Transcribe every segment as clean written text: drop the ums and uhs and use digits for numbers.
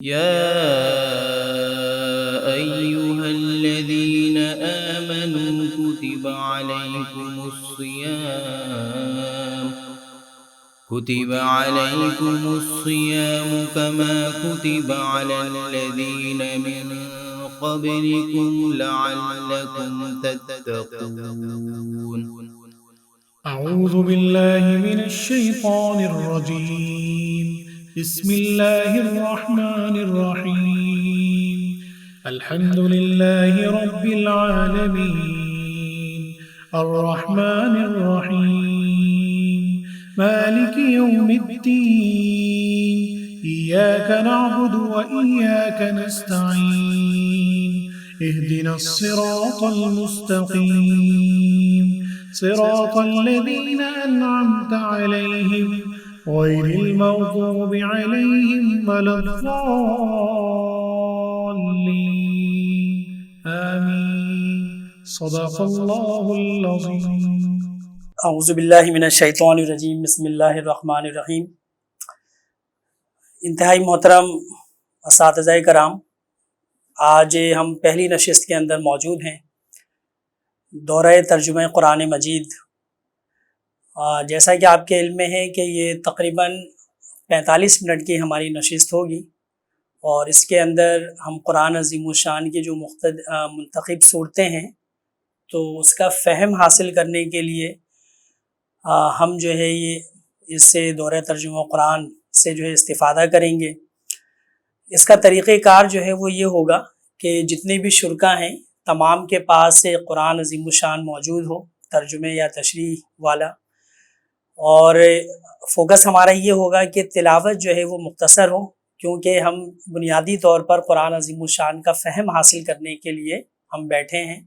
يا أيها الذين آمنوا كتب عليكم الصيام كما كتب على الذين من قبلكم لعلكم تتقون. أعوذ بالله من الشيطان الرجيم. بسم الله الرحمن الرحيم. الحمد لله رب العالمين الرحمن الرحيم مالك يوم الدين إياك نعبد وإياك نستعين اهدنا الصراط المستقيم صراط الذين أنعمت عليهم غير المغضوب عليهم ولا الضالين آمين صدق الله العظيم. اعوذ باللہ من الشیطان الرجیم. بسم اللہ الرحمن الرحیم. انتہائی محترم اساتذہ کرام، آج ہم پہلی نشست کے اندر موجود ہیں، دورہ ترجمہ قرآن مجید. جیسا کہ آپ کے علم میں ہے کہ یہ تقریباً 45 منٹ کی ہماری نشست ہوگی، اور اس کے اندر ہم قرآن عظیم الشان کی جو منتخب صورتیں ہیں تو اس کا فہم حاصل کرنے کے لیے ہم جو ہے یہ اس سے دورہ ترجمہ قرآن سے جو ہے استفادہ کریں گے. اس کا طریقہ کار جو ہے وہ یہ ہوگا کہ جتنے بھی شرکا ہیں تمام کے پاس سے قرآن عظیم الشان موجود ہو، ترجمے یا تشریح والا، اور فوکس ہمارا یہ ہوگا کہ تلاوت جو ہے وہ مختصر ہو، کیونکہ ہم بنیادی طور پر قرآن عظیم الشان کا فہم حاصل کرنے کے لیے ہم بیٹھے ہیں.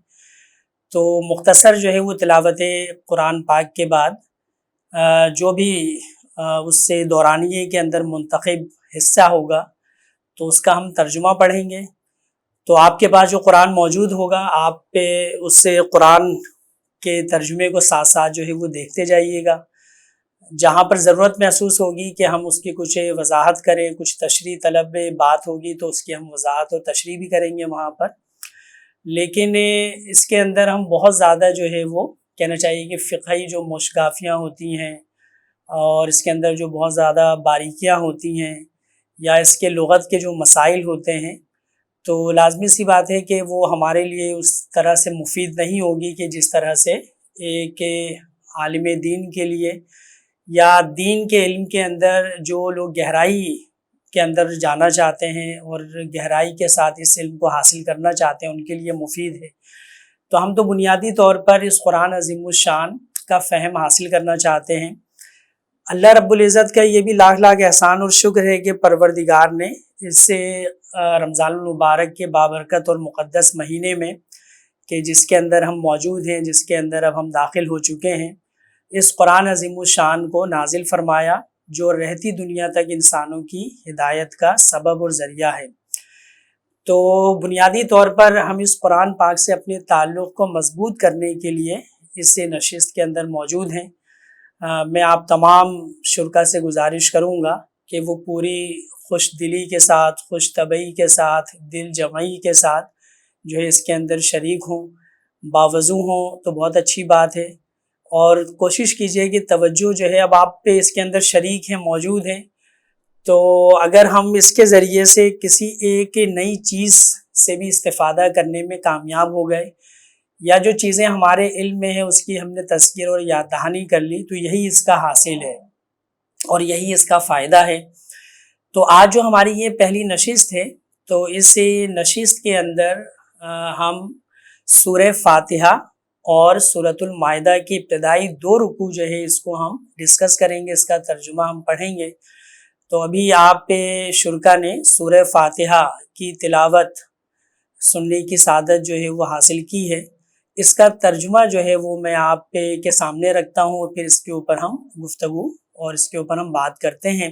تو مختصر جو ہے وہ تلاوت قرآن پاک کے بعد جو بھی اس سے دورانیے کے اندر منتخب حصہ ہوگا تو اس کا ہم ترجمہ پڑھیں گے. تو آپ کے پاس جو قرآن موجود ہوگا آپ پہ اس سے قرآن کے ترجمے کو ساتھ ساتھ جو ہے وہ دیکھتے جائیے گا. جہاں پر ضرورت محسوس ہوگی کہ ہم اس کی کچھ وضاحت کریں، کچھ تشریح طلب بات ہوگی تو اس کی ہم وضاحت اور تشریح بھی کریں گے وہاں پر. لیکن اس کے اندر ہم بہت زیادہ جو ہے وہ کہنا چاہیے کہ فقہی جو مشگافیاں ہوتی ہیں اور اس کے اندر جو بہت زیادہ باریکیاں ہوتی ہیں یا اس کے لغت کے جو مسائل ہوتے ہیں تو لازمی سی بات ہے کہ وہ ہمارے لیے اس طرح سے مفید نہیں ہوگی کہ جس طرح سے ایک عالم دین کے لیے یا دین کے علم کے اندر جو لوگ گہرائی کے اندر جانا چاہتے ہیں اور گہرائی کے ساتھ اس علم کو حاصل کرنا چاہتے ہیں ان کے لیے مفید ہے. تو ہم تو بنیادی طور پر اس قرآن عظیم الشان کا فہم حاصل کرنا چاہتے ہیں. اللہ رب العزت کا یہ بھی لاکھ لاکھ احسان اور شکر ہے کہ پروردگار نے اس سے رمضان المبارک کے بابرکت اور مقدس مہینے میں کہ جس کے اندر ہم موجود ہیں، جس کے اندر اب ہم داخل ہو چکے ہیں، اس قرآن عظیم الشان کو نازل فرمایا جو رہتی دنیا تک انسانوں کی ہدایت کا سبب اور ذریعہ ہے. تو بنیادی طور پر ہم اس قرآن پاک سے اپنے تعلق کو مضبوط کرنے کے لیے اس نشست کے اندر موجود ہیں. میں آپ تمام شرکا سے گزارش کروں گا کہ وہ پوری خوش دلی کے ساتھ، خوش طبعی کے ساتھ، دل جمعی کے ساتھ جو ہے اس کے اندر شریک ہوں، باوضو ہوں تو بہت اچھی بات ہے. اور کوشش کیجئے کہ توجہ جو ہے اب آپ پہ اس کے اندر شریک ہیں، موجود ہیں، تو اگر ہم اس کے ذریعے سے کسی ایک نئی چیز سے بھی استفادہ کرنے میں کامیاب ہو گئے یا جو چیزیں ہمارے علم میں ہیں اس کی ہم نے تذکیر اور یاد دہانی کر لی تو یہی اس کا حاصل ہے اور یہی اس کا فائدہ ہے. تو آج جو ہماری یہ پہلی نشست ہے تو اس نشست کے اندر ہم سورہ فاتحہ اور سورۃ المائدہ کی ابتدائی 2 رکوع جو ہے اس کو ہم ڈسکس کریں گے، اس کا ترجمہ ہم پڑھیں گے. تو ابھی آپ شرکا نے سورہ فاتحہ کی تلاوت سننے کی سعادت جو ہے وہ حاصل کی ہے. اس کا ترجمہ جو ہے وہ میں آپ کے سامنے رکھتا ہوں اور پھر اس کے اوپر ہم گفتگو اور اس کے اوپر ہم بات کرتے ہیں.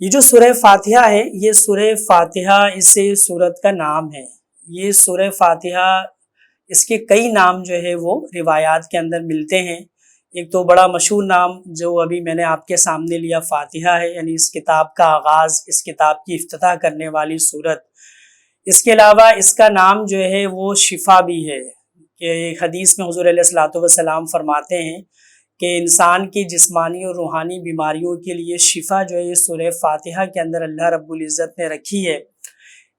یہ جو سورہ فاتحہ ہے یہ سورہ فاتحہ اس سورت کا نام ہے. یہ سورہ فاتحہ اس کے کئی نام جو ہے وہ روایات کے اندر ملتے ہیں. ایک تو بڑا مشہور نام جو ابھی میں نے آپ کے سامنے لیا فاتحہ ہے، یعنی اس کتاب کا آغاز، اس کتاب کی افتتاح کرنے والی صورت۔ اس کے علاوہ اس کا نام جو ہے وہ شفا بھی ہے، کہ ایک حدیث میں حضور علیہ الصلوۃ والسلام فرماتے ہیں کہ انسان کی جسمانی اور روحانی بیماریوں کے لیے شفا جو ہے یہ سورہ فاتحہ کے اندر اللہ رب العزت نے رکھی ہے۔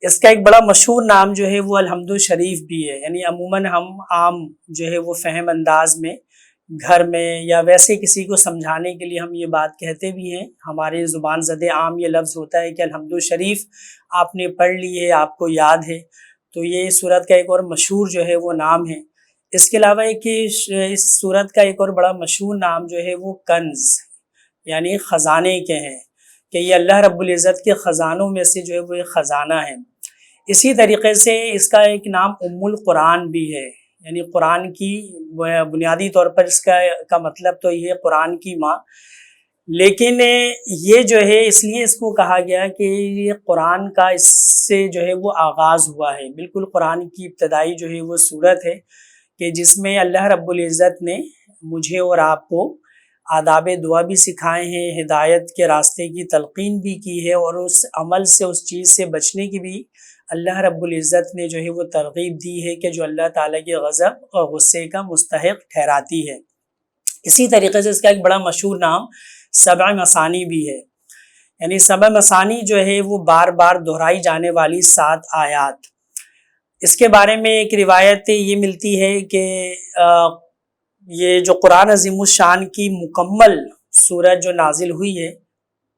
اس کا ایک بڑا مشہور نام جو ہے وہ الحمد شریف بھی ہے، یعنی عموماً ہم عام جو ہے وہ فہم انداز میں گھر میں یا ویسے کسی کو سمجھانے کے لیے ہم یہ بات کہتے بھی ہیں، ہمارے زبان زدِ عام یہ لفظ ہوتا ہے کہ الحمد شریف آپ نے پڑھ لی ہے، آپ کو یاد ہے، تو یہ سورت کا ایک اور مشہور جو ہے وہ نام ہے۔ اس کے علاوہ ایک اس سورت کا ایک اور بڑا مشہور نام جو ہے وہ کنز یعنی خزانے کے ہیں، کہ یہ اللہ رب العزت کے خزانوں میں سے جو ہے وہ ایک خزانہ ہے۔ اسی طریقے سے اس کا ایک نام ام القرآن بھی ہے، یعنی قرآن کی بنیادی طور پر اس کا مطلب تو یہ قرآن کی ماں، لیکن یہ جو ہے اس لیے اس کو کہا گیا کہ یہ قرآن کا اس سے جو ہے وہ آغاز ہوا ہے، بالکل قرآن کی ابتدائی جو ہے وہ صورت ہے، کہ جس میں اللہ رب العزت نے مجھے اور آپ کو آداب دعا بھی سکھائے ہیں، ہدایت کے راستے کی تلقین بھی کی ہے، اور اس عمل سے اس چیز سے بچنے کی بھی اللہ رب العزت نے جو ہے وہ ترغیب دی ہے کہ جو اللہ تعالیٰ کے غضب اور غصے کا مستحق ٹھہراتی ہے۔ اسی طریقے سے اس کا ایک بڑا مشہور نام سبع مثانی بھی ہے، یعنی سبع مثانی جو ہے وہ بار بار دہرائی جانے والی 7 آیات۔ اس کے بارے میں ایک روایت یہ ملتی ہے کہ یہ جو قرآن عظیم الشان کی مکمل سورت جو نازل ہوئی ہے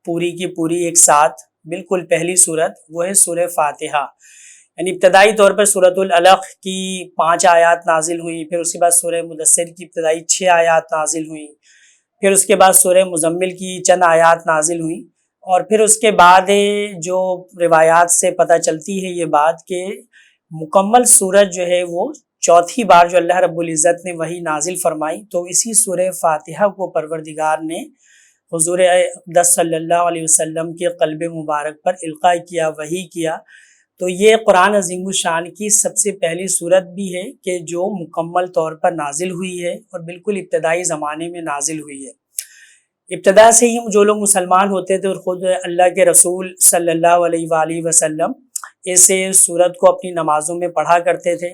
پوری کی پوری ایک ساتھ، بالکل پہلی سورت وہ ہے سورہ فاتحہ، یعنی ابتدائی طور پر سورۃ العلق کی 5 آیات نازل ہوئی، پھر اس کے بعد سورہ مدثر کی ابتدائی 6 آیات نازل ہوئیں، پھر اس کے بعد سورہ مزمل کی چند آیات نازل ہوئیں، اور پھر اس کے بعد جو روایات سے پتہ چلتی ہے یہ بات کہ مکمل سورت جو ہے وہ چوتھی بار جو اللہ رب العزت نے وہی نازل فرمائی، تو اسی سورہ فاتحہ کو پروردگار نے حضور اقدس صلی اللہ علیہ وسلم کے قلب مبارک پر القاء کیا، وحی کیا۔ تو یہ قرآن عظیم الشان کی سب سے پہلی سورت بھی ہے کہ جو مکمل طور پر نازل ہوئی ہے اور بالکل ابتدائی زمانے میں نازل ہوئی ہے۔ ابتدا سے ہی جو لوگ مسلمان ہوتے تھے اور خود اللہ کے رسول صلی اللہ علیہ وآلہ وسلم اسے سورت کو اپنی نمازوں میں پڑھا کرتے تھے،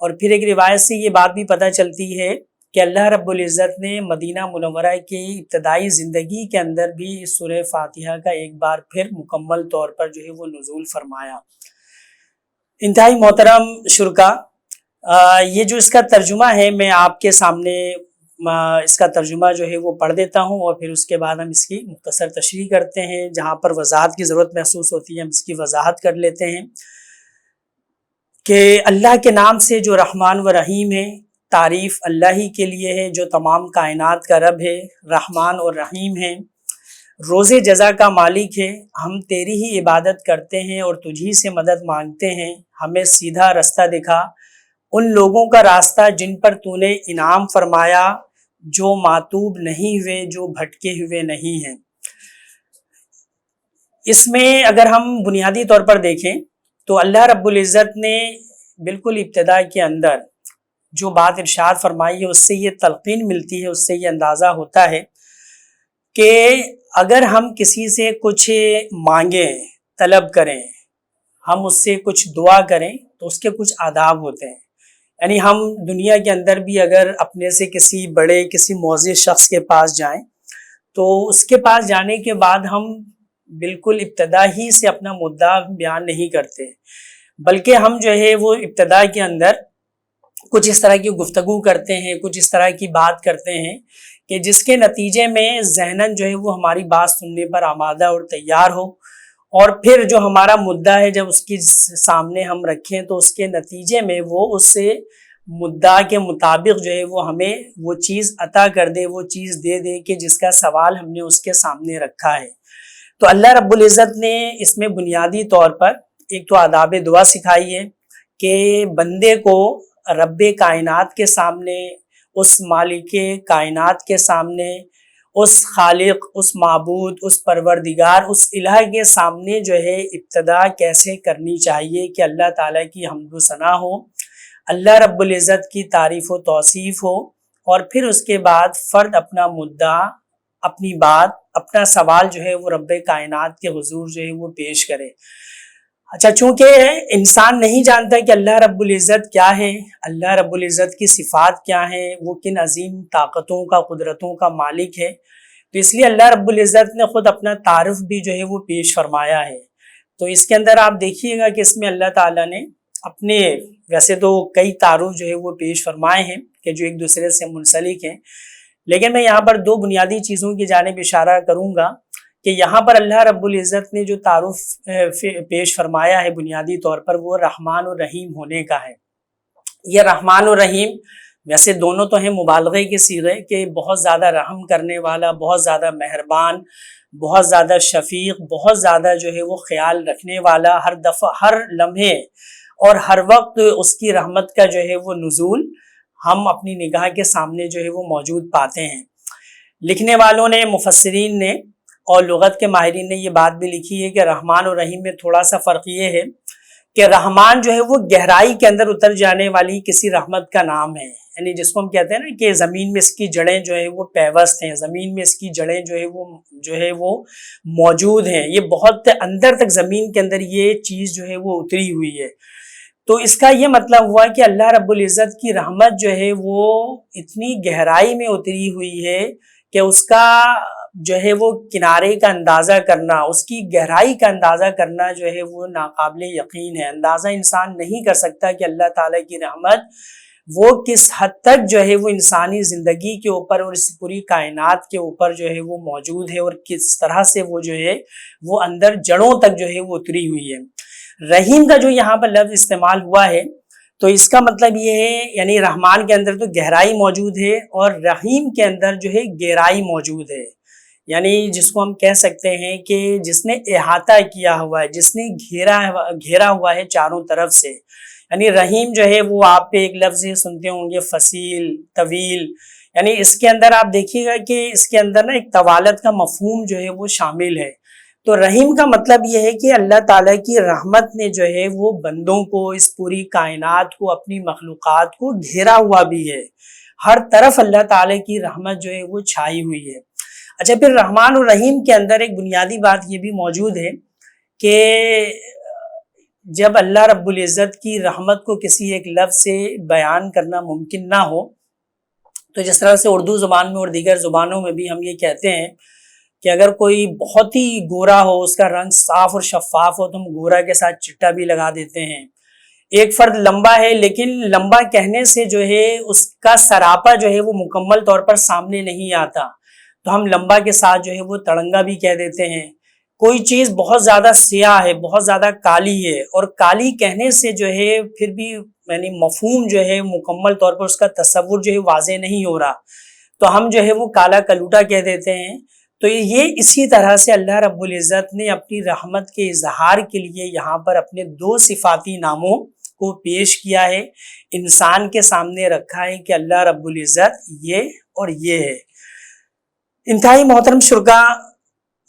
اور پھر ایک روایت سے یہ بات بھی پتہ چلتی ہے کہ اللہ رب العزت نے مدینہ منورہ کی ابتدائی زندگی کے اندر بھی اس سورہ فاتحہ کا ایک بار پھر مکمل طور پر جو ہے وہ نزول فرمایا۔ انتہائی محترم شرکا، یہ جو اس کا ترجمہ ہے میں آپ کے سامنے اس کا ترجمہ جو ہے وہ پڑھ دیتا ہوں، اور پھر اس کے بعد ہم اس کی مختصر تشریح کرتے ہیں، جہاں پر وضاحت کی ضرورت محسوس ہوتی ہے ہم اس کی وضاحت کر لیتے ہیں۔ کہ اللہ کے نام سے جو رحمان و رحیم ہے، تعریف اللہ ہی کے لیے ہے جو تمام کائنات کا رب ہے، رحمان اور رحیم ہے، روز جزا کا مالک ہے، ہم تیری ہی عبادت کرتے ہیں اور تجھی سے مدد مانگتے ہیں، ہمیں سیدھا راستہ دکھا، ان لوگوں کا راستہ جن پر تو نے انعام فرمایا، جو ماتوب نہیں ہوئے، جو بھٹکے ہوئے نہیں ہیں۔ اس میں اگر ہم بنیادی طور پر دیکھیں تو اللہ رب العزت نے بالکل ابتدا کے اندر جو بات ارشاد فرمائی ہے اس سے یہ تلقین ملتی ہے، اس سے یہ اندازہ ہوتا ہے کہ اگر ہم کسی سے کچھ مانگیں، طلب کریں، ہم اس سے کچھ دعا کریں تو اس کے کچھ آداب ہوتے ہیں، یعنی ہم دنیا کے اندر بھی اگر اپنے سے کسی بڑے کسی معزز شخص کے پاس جائیں تو اس کے پاس جانے کے بعد ہم بالکل ابتدا ہی سے اپنا مدعا بیان نہیں کرتے، بلکہ ہم جو ہے وہ ابتدا کے اندر کچھ اس طرح کی گفتگو کرتے ہیں، کچھ اس طرح کی بات کرتے ہیں کہ جس کے نتیجے میں ذہناً جو ہے وہ ہماری بات سننے پر آمادہ اور تیار ہو، اور پھر جو ہمارا مدعا ہے جب اس کے سامنے ہم رکھیں تو اس کے نتیجے میں وہ اس سے مدعا کے مطابق جو ہے وہ ہمیں وہ چیز عطا کر دے، وہ چیز دے دے کہ جس کا سوال ہم نے اس کے سامنے رکھا ہے۔ تو اللہ رب العزت نے اس میں بنیادی طور پر ایک تو آداب دعا سکھائی ہے کہ بندے کو رب کائنات کے سامنے، اس مالک کائنات کے سامنے، اس خالق، اس معبود، اس پروردگار، اس الہ کے سامنے جو ہے ابتدا کیسے کرنی چاہیے کہ اللہ تعالیٰ کی حمد و ثنا ہو، اللہ رب العزت کی تعریف و توصیف ہو، اور پھر اس کے بعد فرد اپنا مدعا، اپنی بات، اپنا سوال جو ہے وہ رب کائنات کے حضور جو ہے وہ پیش کرے۔ اچھا، چونکہ انسان نہیں جانتا کہ اللہ رب العزت کیا ہے، اللہ رب العزت کی صفات کیا ہیں، وہ کن عظیم طاقتوں کا، قدرتوں کا مالک ہے، تو اس لیے اللہ رب العزت نے خود اپنا تعارف بھی جو ہے وہ پیش فرمایا ہے۔ تو اس کے اندر آپ دیکھیے گا کہ اس میں اللہ تعالیٰ نے اپنے، ویسے تو کئی تعارف جو ہے وہ پیش فرمائے ہیں کہ جو ایک دوسرے سے منسلک ہیں، لیکن میں یہاں پر دو بنیادی چیزوں کی جانب اشارہ کروں گا کہ یہاں پر اللہ رب العزت نے جو تعارف پیش فرمایا ہے بنیادی طور پر، وہ رحمان و رحیم ہونے کا ہے۔ یہ رحمان و رحیم ویسے دونوں تو ہیں مبالغے کے صیغے، کہ بہت زیادہ رحم کرنے والا، بہت زیادہ مہربان، بہت زیادہ شفیق، بہت زیادہ جو ہے وہ خیال رکھنے والا، ہر دفعہ، ہر لمحے اور ہر وقت اس کی رحمت کا جو ہے وہ نزول ہم اپنی نگاہ کے سامنے جو ہے وہ موجود پاتے ہیں۔ لکھنے والوں نے، مفسرین نے اور لغت کے ماہرین نے یہ بات بھی لکھی ہے کہ رحمان و رحیم میں تھوڑا سا فرق یہ ہے کہ رحمان جو ہے وہ گہرائی کے اندر اتر جانے والی کسی رحمت کا نام ہے، یعنی جس کو ہم کہتے ہیں نا کہ زمین میں اس کی جڑیں جو ہے وہ پیوست ہیں، زمین میں اس کی جڑیں جو ہے وہ موجود ہیں، یہ بہت اندر تک زمین کے اندر یہ چیز جو ہے وہ اتری ہوئی ہے۔ تو اس کا یہ مطلب ہوا کہ اللہ رب العزت کی رحمت جو ہے وہ اتنی گہرائی میں اتری ہوئی ہے کہ اس کا جو ہے وہ کنارے کا اندازہ کرنا، اس کی گہرائی کا اندازہ کرنا جو ہے وہ ناقابل یقین ہے۔ اندازہ انسان نہیں کر سکتا کہ اللہ تعالیٰ کی رحمت وہ کس حد تک جو ہے وہ انسانی زندگی کے اوپر اور اس پوری کائنات کے اوپر جو ہے وہ موجود ہے، اور کس طرح سے وہ جو ہے وہ اندر جڑوں تک جو ہے وہ اتری ہوئی ہے۔ رحیم کا جو یہاں پر لفظ استعمال ہوا ہے تو اس کا مطلب یہ ہے، یعنی رحمان کے اندر تو گہرائی موجود ہے اور رحیم کے اندر جو ہے گہرائی موجود ہے، یعنی جس کو ہم کہہ سکتے ہیں کہ جس نے احاطہ کیا ہوا ہے، جس نے گھیرا ہوا ہے چاروں طرف سے۔ یعنی رحیم جو ہے وہ آپ پہ ایک لفظ سنتے ہوں گے، فصیل، طویل، یعنی اس کے اندر آپ دیکھیے گا کہ اس کے اندر نا ایک طوالت کا مفہوم جو ہے وہ شامل ہے۔ تو رحیم کا مطلب یہ ہے کہ اللہ تعالیٰ کی رحمت نے جو ہے وہ بندوں کو، اس پوری کائنات کو، اپنی مخلوقات کو گھیرا ہوا بھی ہے، ہر طرف اللہ تعالیٰ کی رحمت جو ہے وہ چھائی ہوئی ہے۔ اچھا، پھر رحمان و رحیم کے اندر ایک بنیادی بات یہ بھی موجود ہے کہ جب اللہ رب العزت کی رحمت کو کسی ایک لفظ سے بیان کرنا ممکن نہ ہو، تو جس طرح سے اردو زبان میں اور دیگر زبانوں میں بھی ہم یہ کہتے ہیں کہ اگر کوئی بہت ہی گورا ہو، اس کا رنگ صاف اور شفاف ہو، تو ہم گورا کے ساتھ چٹا بھی لگا دیتے ہیں۔ ایک فرد لمبا ہے، لیکن لمبا کہنے سے جو ہے اس کا سراپا جو ہے وہ مکمل طور پر سامنے نہیں آتا، تو ہم لمبا کے ساتھ جو ہے وہ تڑنگا بھی کہہ دیتے ہیں۔ کوئی چیز بہت زیادہ سیاہ ہے، بہت زیادہ کالی ہے، اور کالی کہنے سے جو ہے پھر بھی یعنی مفہوم جو ہے مکمل طور پر اس کا تصور جو ہے واضح نہیں ہو رہا، تو ہم جو ہے وہ کالا کلوٹا کہہ دیتے ہیں۔ تو یہ اسی طرح سے اللہ رب العزت نے اپنی رحمت کے اظہار کے لیے یہاں پر اپنے دو صفاتی ناموں کو پیش کیا ہے، انسان کے سامنے رکھا ہے کہ اللہ رب العزت یہ اور یہ ہے۔ انتہائی محترم شرکا،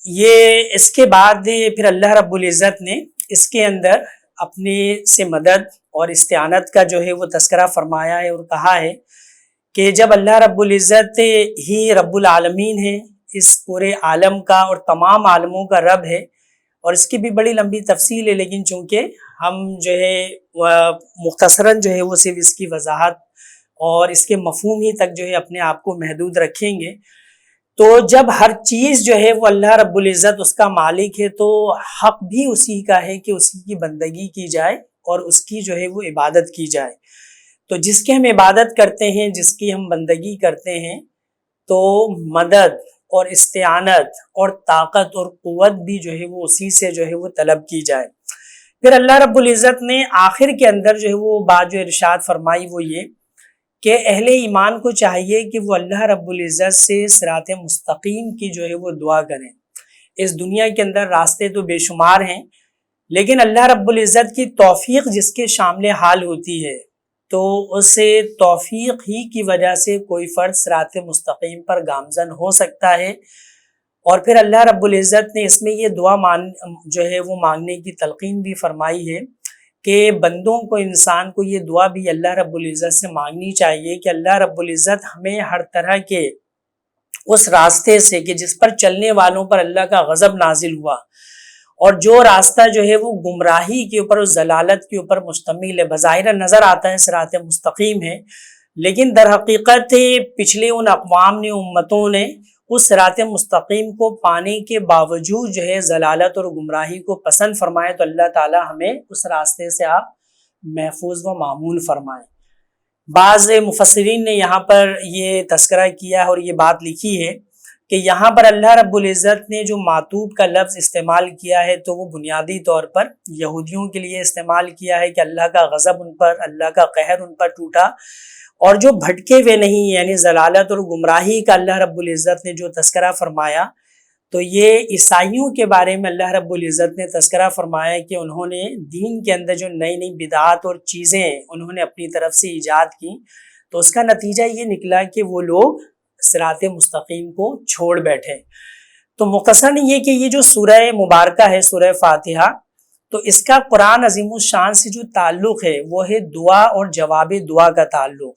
یہ اس کے بعد پھر اللہ رب العزت نے اس کے اندر اپنے سے مدد اور استعانت کا جو ہے وہ تذکرہ فرمایا ہے اور کہا ہے کہ جب اللہ رب العزت ہی رب العالمین ہے، اس پورے عالم کا اور تمام عالموں کا رب ہے، اور اس کی بھی بڑی لمبی تفصیل ہے، لیکن چونکہ ہم جو ہے مختصراً جو ہے وہ صرف اس کی وضاحت اور اس کے مفہوم ہی تک جو ہے اپنے آپ کو محدود رکھیں گے، تو جب ہر چیز جو ہے وہ اللہ رب العزت اس کا مالک ہے، تو حق بھی اسی کا ہے کہ اسی کی بندگی کی جائے اور اس کی جو ہے وہ عبادت کی جائے۔ تو جس کی ہم عبادت کرتے ہیں، جس کی ہم بندگی کرتے ہیں، تو مدد اور استعانت اور طاقت اور قوت بھی جو ہے وہ اسی سے جو ہے وہ طلب کی جائے۔ پھر اللہ رب العزت نے آخر کے اندر جو ہے وہ بات جو ارشاد فرمائی وہ یہ کہ اہل ایمان کو چاہیے کہ وہ اللہ رب العزت سے صراط مستقیم کی جو ہے وہ دعا کریں۔ اس دنیا کے اندر راستے تو بے شمار ہیں، لیکن اللہ رب العزت کی توفیق جس کے شامل حال ہوتی ہے، تو اسے توفیق ہی کی وجہ سے کوئی فرد صراط مستقیم پر گامزن ہو سکتا ہے۔ اور پھر اللہ رب العزت نے اس میں یہ دعا جو ہے وہ مانگنے کی تلقین بھی فرمائی ہے کہ بندوں کو، انسان کو یہ دعا بھی اللہ رب العزت سے مانگنی چاہیے کہ اللہ رب العزت ہمیں ہر طرح کے اس راستے سے کہ جس پر چلنے والوں پر اللہ کا غضب نازل ہوا، اور جو راستہ جو ہے وہ گمراہی کے اوپر، اس ضلالت کے اوپر مشتمل ہے، بظاہر نظر آتا ہے صراط مستقیم ہے، لیکن در حقیقت پچھلے ان اقوام نے، امتوں نے اس صراط مستقیم کو پانے کے باوجود جو ہے ضلالت اور گمراہی کو پسند فرمائے، تو اللہ تعالی ہمیں اس راستے سے آپ محفوظ و معمون فرمائیں۔ بعض مفسرین نے یہاں پر یہ تذکرہ کیا ہے اور یہ بات لکھی ہے کہ یہاں پر اللہ رب العزت نے جو معتوب کا لفظ استعمال کیا ہے تو وہ بنیادی طور پر یہودیوں کے لیے استعمال کیا ہے کہ اللہ کا غضب ان پر، اللہ کا قہر ان پر ٹوٹا، اور جو بھٹکے ہوئے نہیں، یعنی ضلالت اور گمراہی کا اللہ رب العزت نے جو تذکرہ فرمایا، تو یہ عیسائیوں کے بارے میں اللہ رب العزت نے تذکرہ فرمایا کہ انہوں نے دین کے اندر جو نئی نئی بدعات اور چیزیں انہوں نے اپنی طرف سے ایجاد کی، تو اس کا نتیجہ یہ نکلا کہ وہ لوگ صراط مستقیم کو چھوڑ بیٹھے۔ تو مختصراً یہ کہ یہ جو سورہ مبارکہ ہے، سورہ فاتحہ، تو اس کا قرآن عظیم الشان سے جو تعلق ہے وہ ہے دعا اور جواب دعا کا تعلق،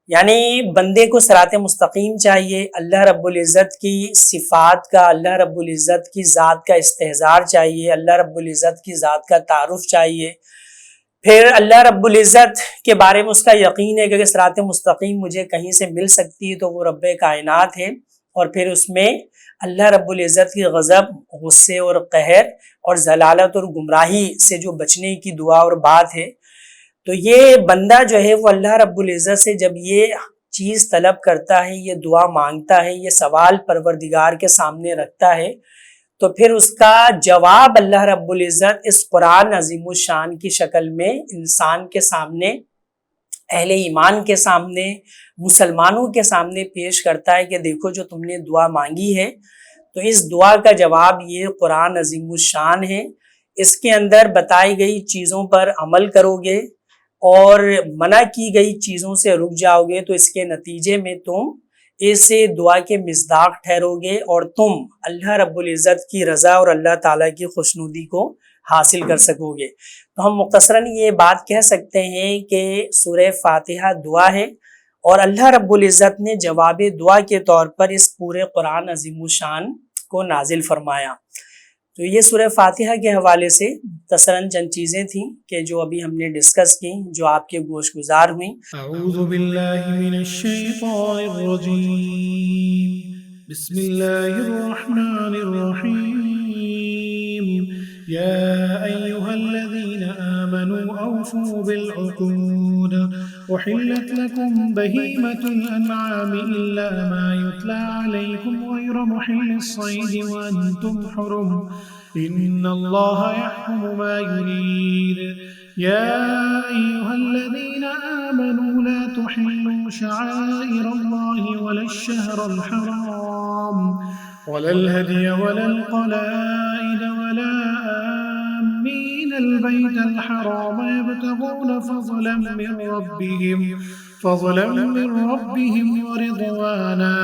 یعنی بندے کو صراط مستقیم چاہیے، اللہ رب العزت کی صفات کا، اللہ رب العزت کی ذات کا استحضار چاہیے، اللہ رب العزت کی ذات کا تعارف چاہیے، پھر اللہ رب العزت کے بارے میں اس کا یقین ہے کہ اگر صراط مستقیم مجھے کہیں سے مل سکتی ہے تو وہ رب کائنات ہے، اور پھر اس میں اللہ رب العزت کی غضب، غصے اور قہر اور ضلالت اور گمراہی سے جو بچنے کی دعا اور بات ہے، تو یہ بندہ جو ہے وہ اللہ رب العزت سے جب یہ چیز طلب کرتا ہے، یہ دعا مانگتا ہے، یہ سوال پروردگار کے سامنے رکھتا ہے، تو پھر اس کا جواب اللہ رب العزت اس قرآن عظیم الشان کی شکل میں انسان کے سامنے، اہل ایمان کے سامنے، مسلمانوں کے سامنے پیش کرتا ہے کہ دیکھو جو تم نے دعا مانگی ہے، تو اس دعا کا جواب یہ قرآن عظیم الشان ہے، اس کے اندر بتائی گئی چیزوں پر عمل کرو گے اور منع کی گئی چیزوں سے رک جاؤ گے، تو اس کے نتیجے میں تم اس دعا کے مصداق ٹھہرو گے اور تم اللہ رب العزت کی رضا اور اللہ تعالیٰ کی خوشنودی کو حاصل کر سکو گے۔ تو ہم مختصراً یہ بات کہہ سکتے ہیں کہ سورہ فاتحہ دعا ہے، اور اللہ رب العزت نے جواب دعا کے طور پر اس پورے قرآن عظیم الشان کو نازل فرمایا۔ تو یہ سورہ فاتحہ کے حوالے سے مختصراً چند چیزیں تھیں کہ جو ابھی ہم نے ڈسکس کی، جو آپ کے گوش گزار ہوئیں۔ اعوذ باللہ من الشیطان الرجیم، بسم اللہ الرحمن الرحیم، یا ایہا الذین آمنوا اوفوا بالعقود احلت لکم بہیمۃ الانعام الا ما یتلی علیکم غیر محل الصید وانتم حرم ان اللہ یحکم ما یرید يا أيها الذين آمنوا لا تحلوا شعائر الله ولا الشهر الحرام ولا الهدي ولا القلائد ولا آمين البيت الحرام يبتغون فضلا من ربهم ورضوانا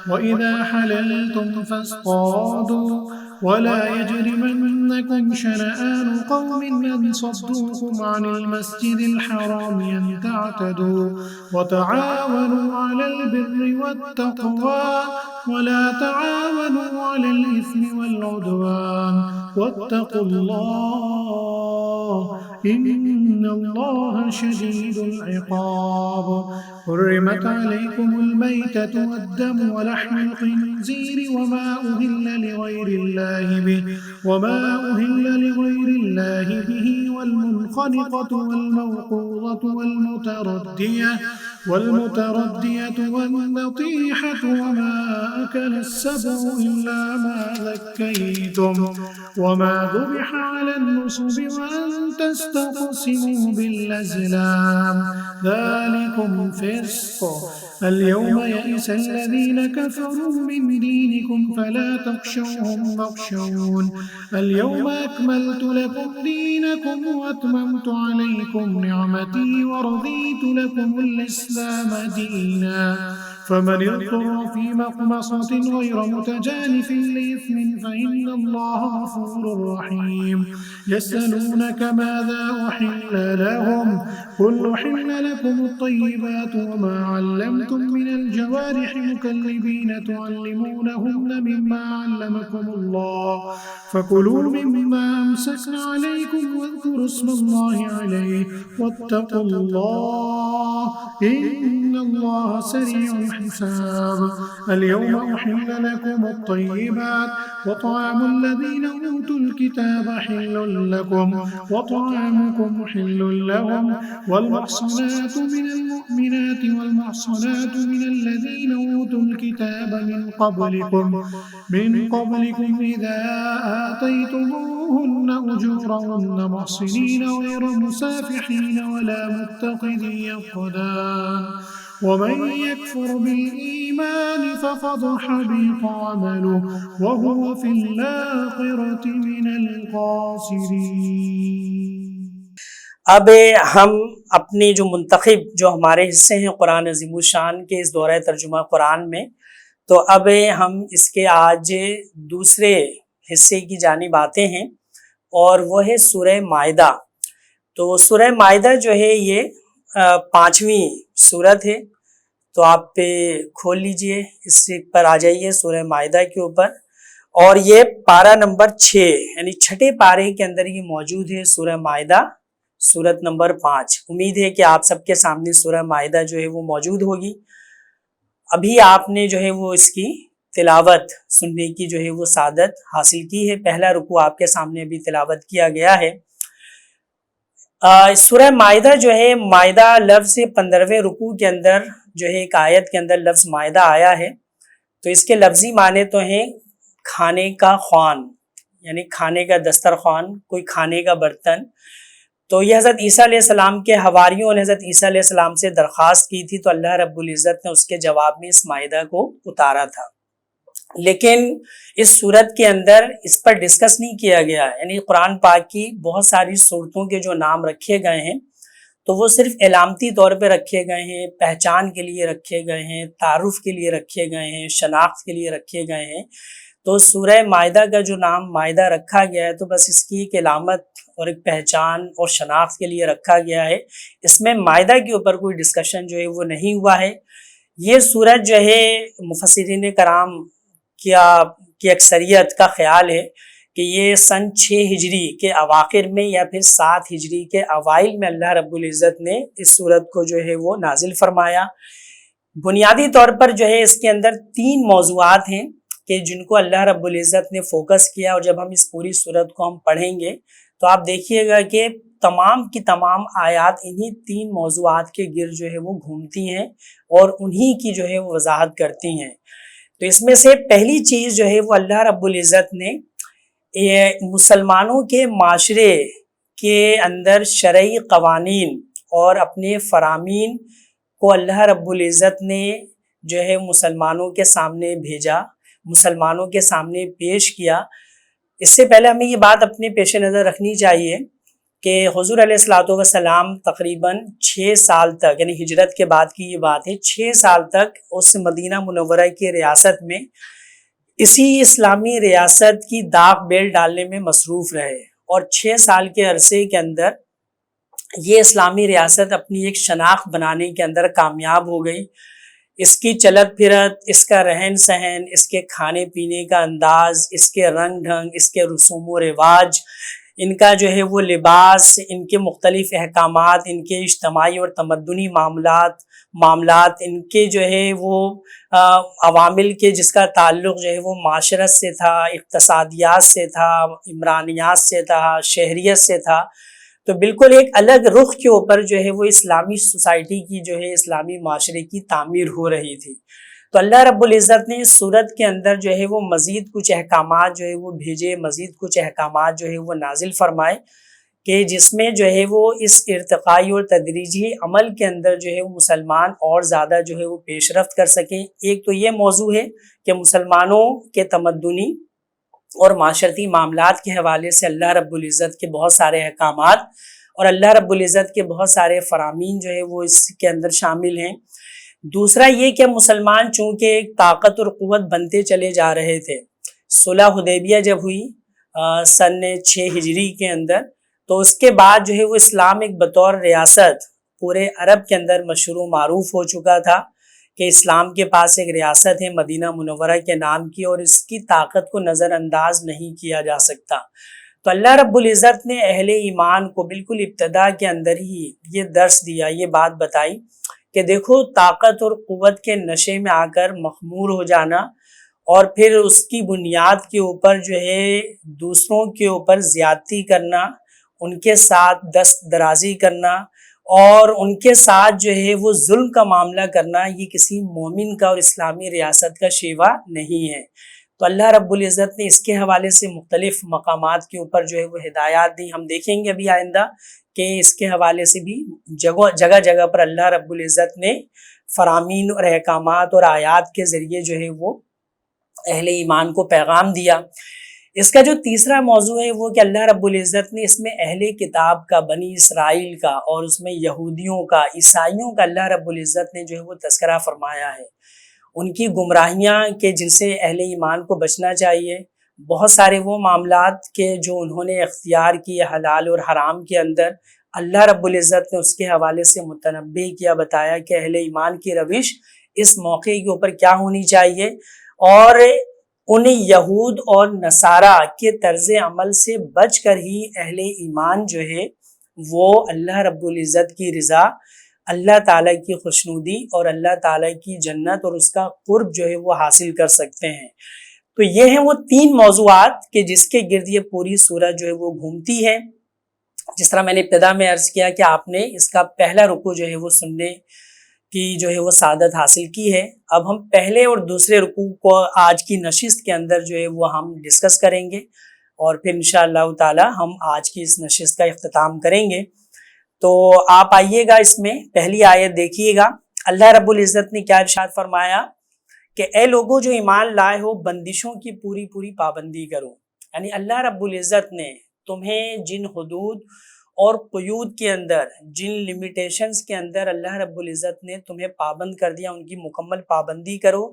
وإذا حللتم فاصطادوا ولا يجرمنكم شنآن قوم أن صدوكم عن المسجد الحرام أن تعتدوا وتعاونوا على البر والتقوى ولا تعاونوا على الإثم والعدوان واتقوا الله إن الله شديد العقاب حرمت عليكم الميتة والدم ولحم الخنزير وما أهل لغير الله به والمنخنقة والموقوظة والمتردية والنطيحة وما أكل السبع إلا ما ذكيتم وما ذبح على النصب وأن تستقسموا بالأزلام ذلكم فسق اليوم يئس الذين كفروا من دينكم فلا تخشوهم واخشون اليوم أكملت لكم دينكم وأتممت عليكم نعمتي ورضيت لكم الإسلام دينا فمن اضطر في مخمصة غير متجانف لإثم فإن الله غفور رحيم يسألونك ماذا أحل لهم قل أحل لكم الطيبات وما علمتم من الجوارح مكلبين تعلمونهن مما علمكم الله فكلوا مما أمسكن عليكم واذكروا اسم الله عليه واتقوا الله إن الله سريع الحساب اليوم أحل لكم الطيبات وطعام الذين أوتوا الكتاب حل لكم وطعامكم حل لهم والمحصنات من المؤمنات والمحصنات من الذين أوتوا الكتاب من قبلكم إذا آتيتموهن أجورهن محصنين غير مسافحين ولا متخذي أخدان ومن يكفر بالإيمان فقد حبط عمله وهو في الآخرة من الخاسرين. اب ہم اپنی جو منتخب جو ہمارے حصے ہیں قرآن عظیم الشان کے اس دورہ ترجمہ قرآن میں، تو اب ہم اس کے آج دوسرے حصے کی جانب آتے ہیں اور وہ ہے سورہ مائدہ. تو سورہ مائدہ جو ہے یہ 5ویں سورت ہے. تو آپ پہ کھول لیجئے، اس پر آ جائیے سورہ مائدہ کے اوپر، اور یہ پارہ نمبر 6 یعنی چھٹے پارے کے اندر یہ موجود ہے سورہ مائدہ سورت نمبر 5. امید ہے کہ آپ سب کے سامنے سورہ مائدہ جو ہے وہ موجود ہوگی. ابھی آپ نے جو ہے وہ اس کی تلاوت سننے کی جو ہے وہ سعادت حاصل کی ہے. پہلا رکوع آپ کے سامنے ابھی تلاوت کیا گیا ہے. سورہ مائدہ جو ہے، مائدہ لفظ 15ویں رکوع کے اندر جو ہے ایک آیت کے اندر لفظ مائدہ آیا ہے. تو اس کے لفظی معنی تو ہیں کھانے کا خوان، یعنی کھانے کا دسترخوان، کوئی کھانے کا برتن. تو یہ حضرت عیسیٰ علیہ السلام کے حواریوں نے حضرت عیسیٰ علیہ السلام سے درخواست کی تھی، تو اللہ رب العزت نے اس کے جواب میں اس مائدہ کو اتارا تھا. لیکن اس صورت کے اندر اس پر ڈسکس نہیں کیا گیا. یعنی قرآن پاک کی بہت ساری صورتوں کے جو نام رکھے گئے ہیں تو وہ صرف علامتی طور پہ رکھے گئے ہیں، پہچان کے لیے رکھے گئے ہیں، تعارف کے لیے رکھے گئے ہیں، شناخت کے لیے رکھے گئے ہیں. تو سورہ مائدہ کا جو نام مائدہ رکھا گیا ہے تو بس اس کی ایک علامت اور ایک پہچان اور شناخت کے لیے رکھا گیا ہے. اس میں مائدہ کے اوپر کوئی ڈسکشن جو ہے وہ نہیں ہوا ہے. یہ سورت جو ہے مفسرین کرام کی اکثریت کا خیال ہے کہ یہ سن 6 ہجری کے اواخر میں یا پھر 7 ہجری کے اوائل میں اللہ رب العزت نے اس سورت کو جو ہے وہ نازل فرمایا. بنیادی طور پر جو ہے اس کے اندر 3 موضوعات ہیں کہ جن کو اللہ رب العزت نے فوکس کیا، اور جب ہم اس پوری سورت کو ہم پڑھیں گے تو آپ دیکھیے گا کہ تمام کی تمام آیات انہی 3 موضوعات کے گرد جو ہے وہ گھومتی ہیں اور انہی کی جو ہے وہ وضاحت کرتی ہیں. تو اس میں سے پہلی چیز جو ہے وہ اللہ رب العزت نے مسلمانوں کے معاشرے کے اندر شرعی قوانین اور اپنے فرامین کو اللہ رب العزت نے جو ہے مسلمانوں کے سامنے بھیجا، مسلمانوں کے سامنے پیش کیا. اس سے پہلے ہمیں یہ بات اپنے پیش نظر رکھنی چاہیے کہ حضور علیہ الصلوۃ والسلام تقریباً 6 سال تک، یعنی ہجرت کے بعد کی یہ بات ہے، 6 سال تک اس مدینہ منورہ کی ریاست میں اسی اسلامی ریاست کی داغ بیل ڈالنے میں مصروف رہے، اور 6 سال کے عرصے کے اندر یہ اسلامی ریاست اپنی ایک شناخت بنانے کے اندر کامیاب ہو گئی. اس کی چلت پھرت، اس کا رہن سہن، اس کے کھانے پینے کا انداز، اس کے رنگ ڈھنگ، اس کے رسوم و رواج، ان کا جو ہے وہ لباس، ان کے مختلف احکامات، ان کے اجتماعی اور تمدنی معاملات، ان کے جو ہے وہ عوامل کے جس کا تعلق جو ہے وہ معاشرت سے تھا، اقتصادیات سے تھا، عمرانیات سے تھا، شہریت سے تھا. تو بالکل ایک الگ رخ کے اوپر جو ہے وہ اسلامی سوسائٹی کی جو ہے اسلامی معاشرے کی تعمیر ہو رہی تھی. تو اللہ رب العزت نے اس صورت کے اندر جو ہے وہ مزید کچھ احکامات جو ہے وہ بھیجے، مزید کچھ احکامات جو ہے وہ نازل فرمائے کہ جس میں جو ہے وہ اس ارتقائی اور تدریجی عمل کے اندر جو ہے وہ مسلمان اور زیادہ جو ہے وہ پیش رفت کر سکیں. ایک تو یہ موضوع ہے کہ مسلمانوں کے تمدنی اور معاشرتی معاملات کے حوالے سے اللہ رب العزت کے بہت سارے احکامات اور اللہ رب العزت کے بہت سارے فرامین جو ہے وہ اس کے اندر شامل ہیں. دوسرا یہ کہ مسلمان چونکہ ایک طاقت اور قوت بنتے چلے جا رہے تھے، صلح حدیبیہ جب ہوئی سن 6 ہجری کے اندر، تو اس کے بعد جو ہے وہ اسلام ایک بطور ریاست پورے عرب کے اندر مشہور و معروف ہو چکا تھا کہ اسلام کے پاس ایک ریاست ہے مدینہ منورہ کے نام کی، اور اس کی طاقت کو نظر انداز نہیں کیا جا سکتا۔ تو اللہ رب العزت نے اہل ایمان کو بالکل ابتدا کے اندر ہی یہ درس دیا، یہ بات بتائی کہ دیکھو طاقت اور قوت کے نشے میں آ کر مخمور ہو جانا اور پھر اس کی بنیاد کے اوپر جو ہے دوسروں کے اوپر زیادتی کرنا، ان کے ساتھ دست درازی کرنا اور ان کے ساتھ جو ہے وہ ظلم کا معاملہ کرنا، یہ کسی مومن کا اور اسلامی ریاست کا شیوا نہیں ہے۔ تو اللہ رب العزت نے اس کے حوالے سے مختلف مقامات کے اوپر جو ہے وہ ہدایات دی، ہم دیکھیں گے ابھی آئندہ کہ اس کے حوالے سے بھی جگہ جگہ پر اللہ رب العزت نے فرامین اور احکامات اور آیات کے ذریعے جو ہے وہ اہل ایمان کو پیغام دیا۔ اس کا جو تیسرا موضوع ہے وہ کہ اللہ رب العزت نے اس میں اہل کتاب کا، بنی اسرائیل کا اور اس میں یہودیوں کا، عیسائیوں کا اللہ رب العزت نے جو ہے وہ تذکرہ فرمایا ہے، ان کی گمراہیاں کہ جن سے اہل ایمان کو بچنا چاہیے، بہت سارے وہ معاملات کہ جو انہوں نے اختیار کیے حلال اور حرام کے اندر، اللہ رب العزت نے اس کے حوالے سے متنبہ کیا، بتایا کہ اہل ایمان کی روش اس موقع کے اوپر کیا ہونی چاہیے، اور ان یہود اور نصارہ کے طرز عمل سے بچ کر ہی اہل ایمان جو ہے وہ اللہ رب العزت کی رضا، اللہ تعالیٰ کی خوشنودی اور اللہ تعالیٰ کی جنت اور اس کا قرب جو ہے وہ حاصل کر سکتے ہیں۔ تو یہ ہیں وہ 3 موضوعات کہ جس کے گرد یہ پوری سورہ جو ہے وہ گھومتی ہے۔ جس طرح میں نے ابتدا میں عرض کیا کہ آپ نے اس کا پہلا رکوع جو ہے وہ سننے کی جو ہے وہ سعادت حاصل کی ہے۔ اب ہم پہلے اور دوسرے رکوع کو آج کی نشست کے اندر جو ہے وہ ہم ڈسکس کریں گے، اور پھر انشاءاللہ تعالی ہم آج کی اس نشست کا اختتام کریں گے۔ تو آپ آئیے گا، اس میں پہلی آیت دیکھیے گا۔ اللہ رب العزت نے کیا ارشاد فرمایا کہ اے لوگوں جو ایمان لائے ہو، بندشوں کی پوری پوری پابندی کرو۔ یعنی اللہ رب العزت نے تمہیں جن حدود اور قیود کے اندر، جن لیمیٹیشنز کے اندر اللہ رب العزت نے تمہیں پابند کر دیا، ان کی مکمل پابندی کرو۔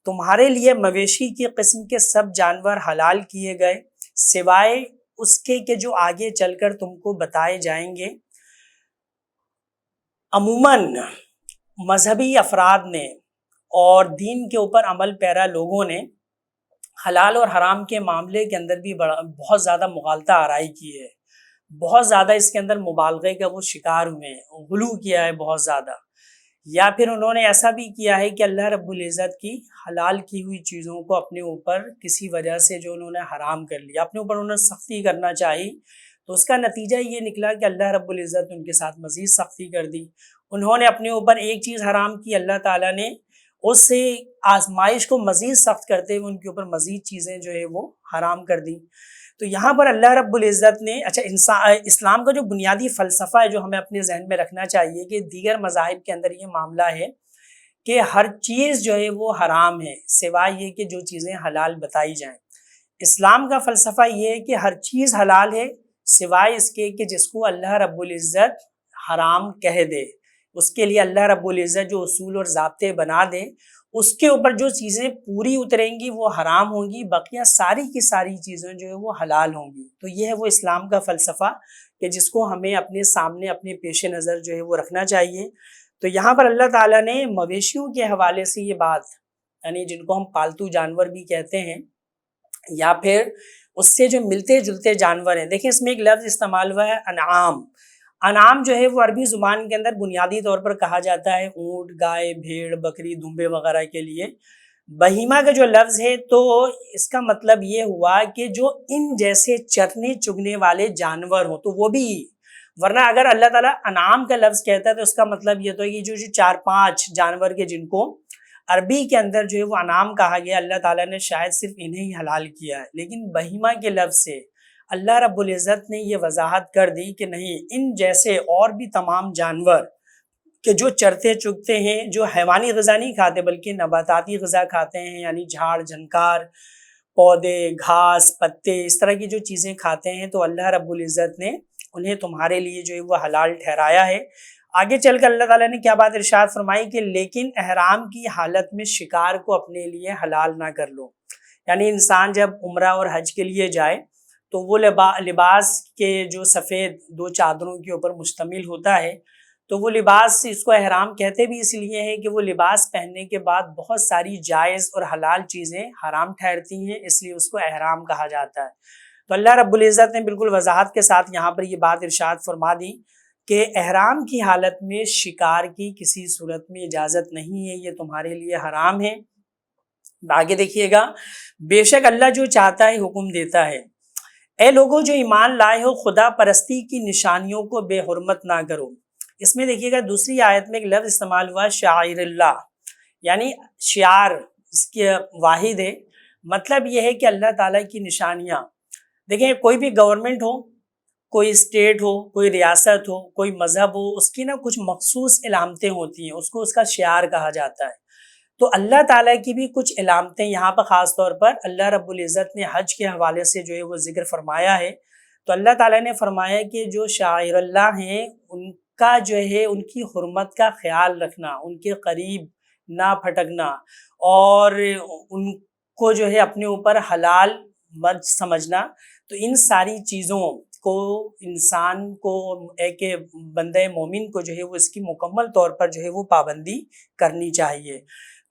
تمہارے لیے مویشی کی قسم کے سب جانور حلال کیے گئے، سوائے اس کے کہ جو آگے چل کر تم کو بتائے جائیں گے۔ عموماً مذہبی افراد نے اور دین کے اوپر عمل پیرا لوگوں نے حلال اور حرام کے معاملے کے اندر بھی بہت زیادہ مغالطہ آرائی کی ہے، بہت زیادہ اس کے اندر مبالغے کا وہ شکار ہوئے ہیں، غلو کیا ہے بہت زیادہ، یا پھر انہوں نے ایسا بھی کیا ہے کہ اللہ رب العزت کی حلال کی ہوئی چیزوں کو اپنے اوپر کسی وجہ سے جو انہوں نے حرام کر لیا، اپنے اوپر انہوں نے سختی کرنا چاہی، تو اس کا نتیجہ یہ نکلا کہ اللہ رب العزت نے ان کے ساتھ مزید سختی کر دی۔ انہوں نے اپنے اوپر ایک چیز حرام کی، اللہ تعالیٰ نے اس سے آزمائش کو مزید سخت کرتے ہوئے ان کے اوپر مزید چیزیں جو ہے وہ حرام کر دی۔ تو یہاں پر اللہ رب العزت نے اسلام کا جو بنیادی فلسفہ ہے جو ہمیں اپنے ذہن میں رکھنا چاہیے کہ دیگر مذاہب کے اندر یہ معاملہ ہے کہ ہر چیز جو ہے وہ حرام ہے سوائے یہ کہ جو چیزیں حلال بتائی جائیں۔ اسلام کا فلسفہ یہ ہے کہ ہر چیز حلال ہے سوائے اس کے کہ جس کو اللہ رب العزت حرام کہہ دے، اس کے لیے اللہ رب العزت جو اصول اور ضابطے بنا دے، اس کے اوپر جو چیزیں پوری اتریں گی وہ حرام ہوں گی، بقیہ ساری کی ساری چیزیں جو ہے وہ حلال ہوں گی۔ تو یہ ہے وہ اسلام کا فلسفہ کہ جس کو ہمیں اپنے سامنے اپنے پیش نظر جو ہے وہ رکھنا چاہیے۔ تو یہاں پر اللہ تعالیٰ نے مویشیوں کے حوالے سے یہ بات، یعنی جن کو ہم پالتو جانور بھی کہتے ہیں یا پھر اس سے جو ملتے جلتے جانور ہیں، دیکھیں اس میں ایک لفظ استعمال ہوا ہے انعام۔ انعام جو ہے وہ عربی زبان کے اندر بنیادی طور پر کہا جاتا ہے اونٹ، گائے، بھیڑ، بکری، دمبے وغیرہ کے لیے۔ بہیمہ کا جو لفظ ہے تو اس کا مطلب یہ ہوا کہ جو ان جیسے چرنے چگنے والے جانور ہوں تو وہ بھی، ورنہ اگر اللہ تعالیٰ انعام کا لفظ کہتا ہے تو اس کا مطلب یہ تو ہے کہ جو 4-5 جانور کے جن کو عربی کے اندر جو ہے وہ انعام کہا گیا، اللہ تعالیٰ نے شاید صرف انہیں ہی حلال کیا ہے، لیکن بہیمہ کے لفظ سے اللہ رب العزت نے یہ وضاحت کر دی کہ نہیں، ان جیسے اور بھی تمام جانور کہ جو چرتے چگتے ہیں، جو حیوانی غذا نہیں کھاتے بلکہ نباتاتی غذا کھاتے ہیں، یعنی جھاڑ جھنکار، پودے، گھاس، پتے، اس طرح کی جو چیزیں کھاتے ہیں، تو اللہ رب العزت نے انہیں تمہارے لیے جو ہے وہ حلال ٹھہرایا ہے۔ آگے چل کر اللہ تعالیٰ نے کیا بات ارشاد فرمائی کہ لیکن احرام کی حالت میں شکار کو اپنے لیے حلال نہ کر لو. یعنی انسان جب عمرہ اور حج کے لیے جائے تو وہ لباس کے جو سفید 2 چادروں کے اوپر مشتمل ہوتا ہے، تو وہ لباس اس کو احرام کہتے بھی اس لیے ہیں کہ وہ لباس پہننے کے بعد بہت ساری جائز اور حلال چیزیں حرام ٹھہرتی ہیں، اس لیے اس کو احرام کہا جاتا ہے. تو اللہ رب العزت نے بالکل وضاحت کے ساتھ یہاں پر یہ بات ارشاد فرما دی کہ احرام کی حالت میں شکار کی کسی صورت میں اجازت نہیں ہے، یہ تمہارے لیے حرام ہے. آگے دیکھیے گا، بے شک اللہ جو چاہتا ہے حکم دیتا ہے، اے لوگوں جو ایمان لائے ہو خدا پرستی کی نشانیوں کو بے حرمت نہ کرو. اس میں دیکھیے گا دوسری آیت میں ایک لفظ استعمال ہوا شعائر اللہ، یعنی شعار اس کے واحد ہے. مطلب یہ ہے کہ اللہ تعالیٰ کی نشانیاں. دیکھیں کوئی بھی گورنمنٹ ہو، کوئی اسٹیٹ ہو، کوئی ریاست ہو، کوئی مذہب ہو، اس کی کچھ مخصوص علامتیں ہوتی ہیں، اس کو اس کا شعار کہا جاتا ہے. تو اللہ تعالیٰ کی بھی کچھ علامتیں یہاں پر خاص طور پر اللہ رب العزت نے حج کے حوالے سے جو ہے وہ ذکر فرمایا ہے. تو اللہ تعالیٰ نے فرمایا کہ جو شاعر اللہ ہیں ان کا جو ہے ان کی حرمت کا خیال رکھنا، ان کے قریب نہ پھٹکنا، اور ان کو جو ہے اپنے اوپر حلال مت سمجھنا. تو ان ساری چیزوں کو انسان کو، ایک بندہ مومن کو جو ہے وہ اس کی مکمل طور پر جو ہے وہ پابندی کرنی چاہیے.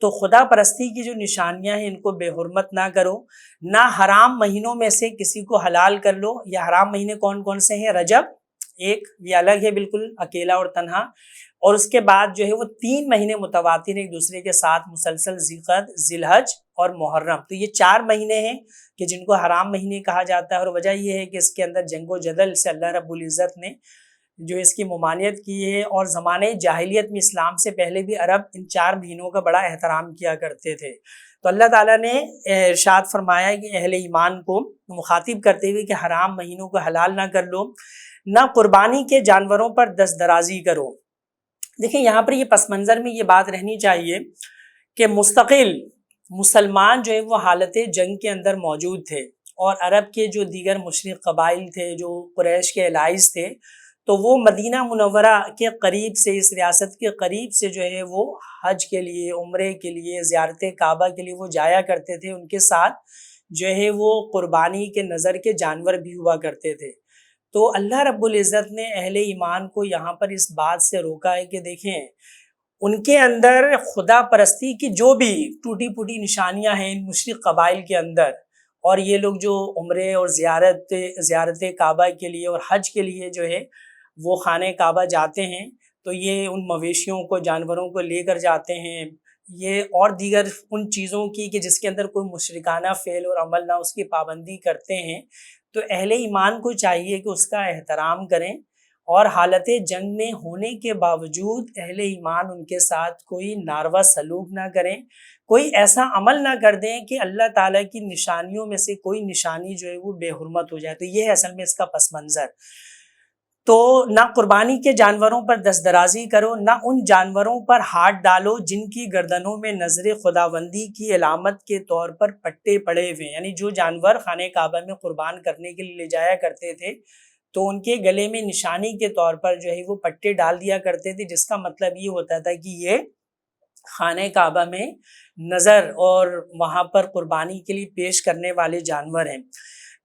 تو خدا پرستی کی جو نشانیاں ہیں ان کو بے حرمت نہ کرو، نہ حرام مہینوں میں سے کسی کو حلال کر لو. یہ حرام مہینے کون کون سے ہیں؟ رجب ایک، یہ الگ ہے بالکل اکیلا اور تنہا، اور اس کے بعد جو ہے وہ 3 مہینے متواتر ایک دوسرے کے ساتھ مسلسل ذیقعد، ذی الحج اور محرم. تو یہ 4 مہینے ہیں کہ جن کو حرام مہینے کہا جاتا ہے، اور وجہ یہ ہے کہ اس کے اندر جنگ و جدل سے اللہ رب العزت نے جو اس کی ممانعت کی ہے. اور زمانے جاہلیت میں اسلام سے پہلے بھی عرب ان 4 مہینوں کا بڑا احترام کیا کرتے تھے. تو اللہ تعالیٰ نے ارشاد فرمایا کہ اہل ایمان کو مخاطب کرتے ہوئے کہ حرام مہینوں کو حلال نہ کر لو، نہ قربانی کے جانوروں پر دست درازی کرو. دیکھیں یہاں پر یہ پس منظر میں یہ بات رہنی چاہیے کہ مستقل مسلمان جو ہے وہ حالت جنگ کے اندر موجود تھے، اور عرب کے جو دیگر مشرک قبائل تھے، جو قریش کے الائز تھے، تو وہ مدینہ منورہ کے قریب سے، اس ریاست کے قریب سے جو ہے وہ حج کے لیے، عمرے کے لیے، زیارت کعبہ کے لیے وہ جایا کرتے تھے. ان کے ساتھ جو ہے وہ قربانی کے نظر کے جانور بھی ہوا کرتے تھے. تو اللہ رب العزت نے اہل ایمان کو یہاں پر اس بات سے روکا ہے کہ دیکھیں ان کے اندر خدا پرستی کی جو بھی ٹوٹی پھوٹی نشانیاں ہیں ان مشرک قبائل کے اندر، اور یہ لوگ جو عمرے اور زیارت کعبہ کے لیے اور حج کے لیے جو ہے وہ خانہ کعبہ جاتے ہیں، تو یہ ان مویشیوں کو، جانوروں کو لے کر جاتے ہیں، یہ اور دیگر ان چیزوں کی کہ جس کے اندر کوئی مشرکانہ فعل اور عمل نہ، اس کی پابندی کرتے ہیں. تو اہل ایمان کو چاہیے کہ اس کا احترام کریں، اور حالت جنگ میں ہونے کے باوجود اہل ایمان ان کے ساتھ کوئی ناروا سلوک نہ کریں، کوئی ایسا عمل نہ کر دیں کہ اللہ تعالیٰ کی نشانیوں میں سے کوئی نشانی جو ہے وہ بے حرمت ہو جائے. تو یہ ہے اصل میں اس کا پس منظر. تو نہ قربانی کے جانوروں پر دست درازی کرو، نہ ان جانوروں پر ہاتھ ڈالو جن کی گردنوں میں نظر خداوندی کی علامت کے طور پر پٹے پڑے ہوئے. یعنی جو جانور خانہ کعبہ میں قربان کرنے کے لیے لے جایا کرتے تھے تو ان کے گلے میں نشانی کے طور پر جو ہے وہ پٹے ڈال دیا کرتے تھے، جس کا مطلب یہ ہوتا تھا کہ یہ خانہ کعبہ میں نظر اور وہاں پر قربانی کے لیے پیش کرنے والے جانور ہیں.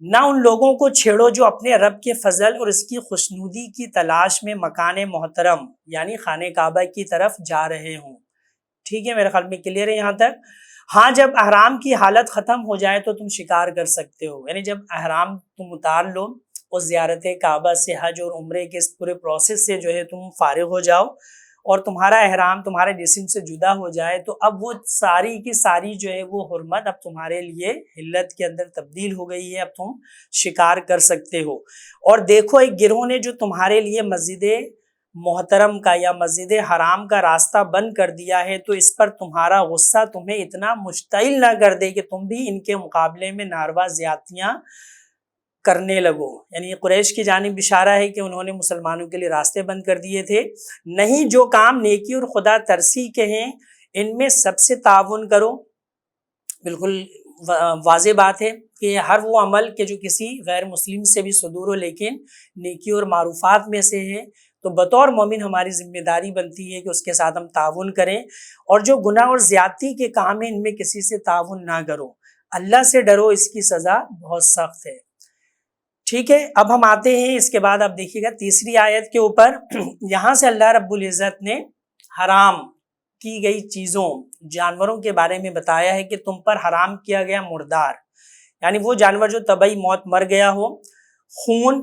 نہ ان لوگوں کو چھیڑو جو اپنے رب کے فضل اور اس کی خوشنودی کی تلاش میں مکان محترم یعنی خانہ کعبہ کی طرف جا رہے ہوں. ٹھیک ہے، میرے خیال میں کلیئر ہے یہاں تک. ہاں جب احرام کی حالت ختم ہو جائے تو تم شکار کر سکتے ہو، یعنی جب احرام تم اتار لو اور زیارت کعبہ سے، حج اور عمرے کے اس پورے پروسیس سے جو ہے تم فارغ ہو جاؤ اور تمہارا احرام تمہارے جسم سے جدا ہو جائے، تو اب وہ ساری کی ساری جو ہے وہ حرمت اب تمہارے لیے حلت کے اندر تبدیل ہو گئی ہے، اب تم شکار کر سکتے ہو. اور دیکھو ایک گروہ نے جو تمہارے لیے مسجد محترم کا یا مسجد حرام کا راستہ بند کر دیا ہے، تو اس پر تمہارا غصہ تمہیں اتنا مشتعل نہ کر دے کہ تم بھی ان کے مقابلے میں ناروا زیادتیاں کرنے لگو. یعنی قریش کی جانب اشارہ ہے کہ انہوں نے مسلمانوں کے لیے راستے بند کر دیے تھے. نہیں، جو کام نیکی اور خدا ترسی کے ہیں ان میں سب سے تعاون کرو. بالکل واضح بات ہے کہ ہر وہ عمل کہ جو کسی غیر مسلم سے بھی صدور ہو لیکن نیکی اور معروفات میں سے ہے، تو بطور مومن ہماری ذمہ داری بنتی ہے کہ اس کے ساتھ ہم تعاون کریں، اور جو گناہ اور زیادتی کے کام ہیں ان میں کسی سے تعاون نہ کرو، اللہ سے ڈرو، اس کی سزا بہت سخت ہے۔ ٹھیک ہے، اب ہم آتے ہیں اس کے بعد آپ دیکھیے گا تیسری آیت کے اوپر، یہاں سے اللہ رب العزت نے حرام کی گئی چیزوں، جانوروں کے بارے میں بتایا ہے کہ تم پر حرام کیا گیا مردار، یعنی وہ جانور جو طبعی موت مر گیا ہو، خون،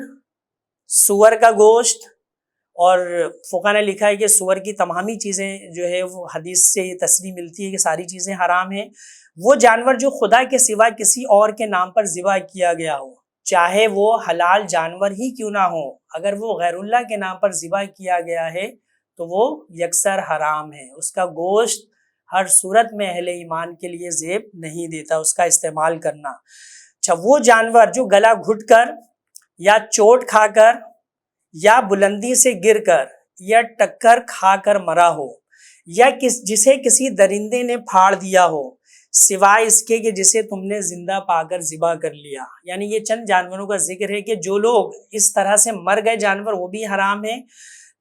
سور کا گوشت، اور فقہ نے لکھا ہے کہ سور کی تمامی چیزیں جو ہے وہ حدیث سے یہ تصریح ملتی ہے کہ ساری چیزیں حرام ہیں۔ وہ جانور جو خدا کے سوا کسی اور کے نام پر ذبح کیا گیا ہو، چاہے وہ حلال جانور ہی کیوں نہ ہو، اگر وہ غیر اللہ کے نام پر ذبح کیا گیا ہے تو وہ یکسر حرام ہے، اس کا گوشت ہر صورت میں اہل ایمان کے لیے زیب نہیں دیتا اس کا استعمال کرنا۔ اچھا، وہ جانور جو گلا گھٹ کر یا چوٹ کھا کر یا بلندی سے گر کر یا ٹکر کھا کر مرا ہو، یا جسے کسی درندے نے پھاڑ دیا ہو، سوائے اس کے کہ جسے تم نے زندہ پا کر ذبح کر لیا، یعنی یہ چند جانوروں کا ذکر ہے کہ جو لوگ اس طرح سے مر گئے جانور وہ بھی حرام ہیں،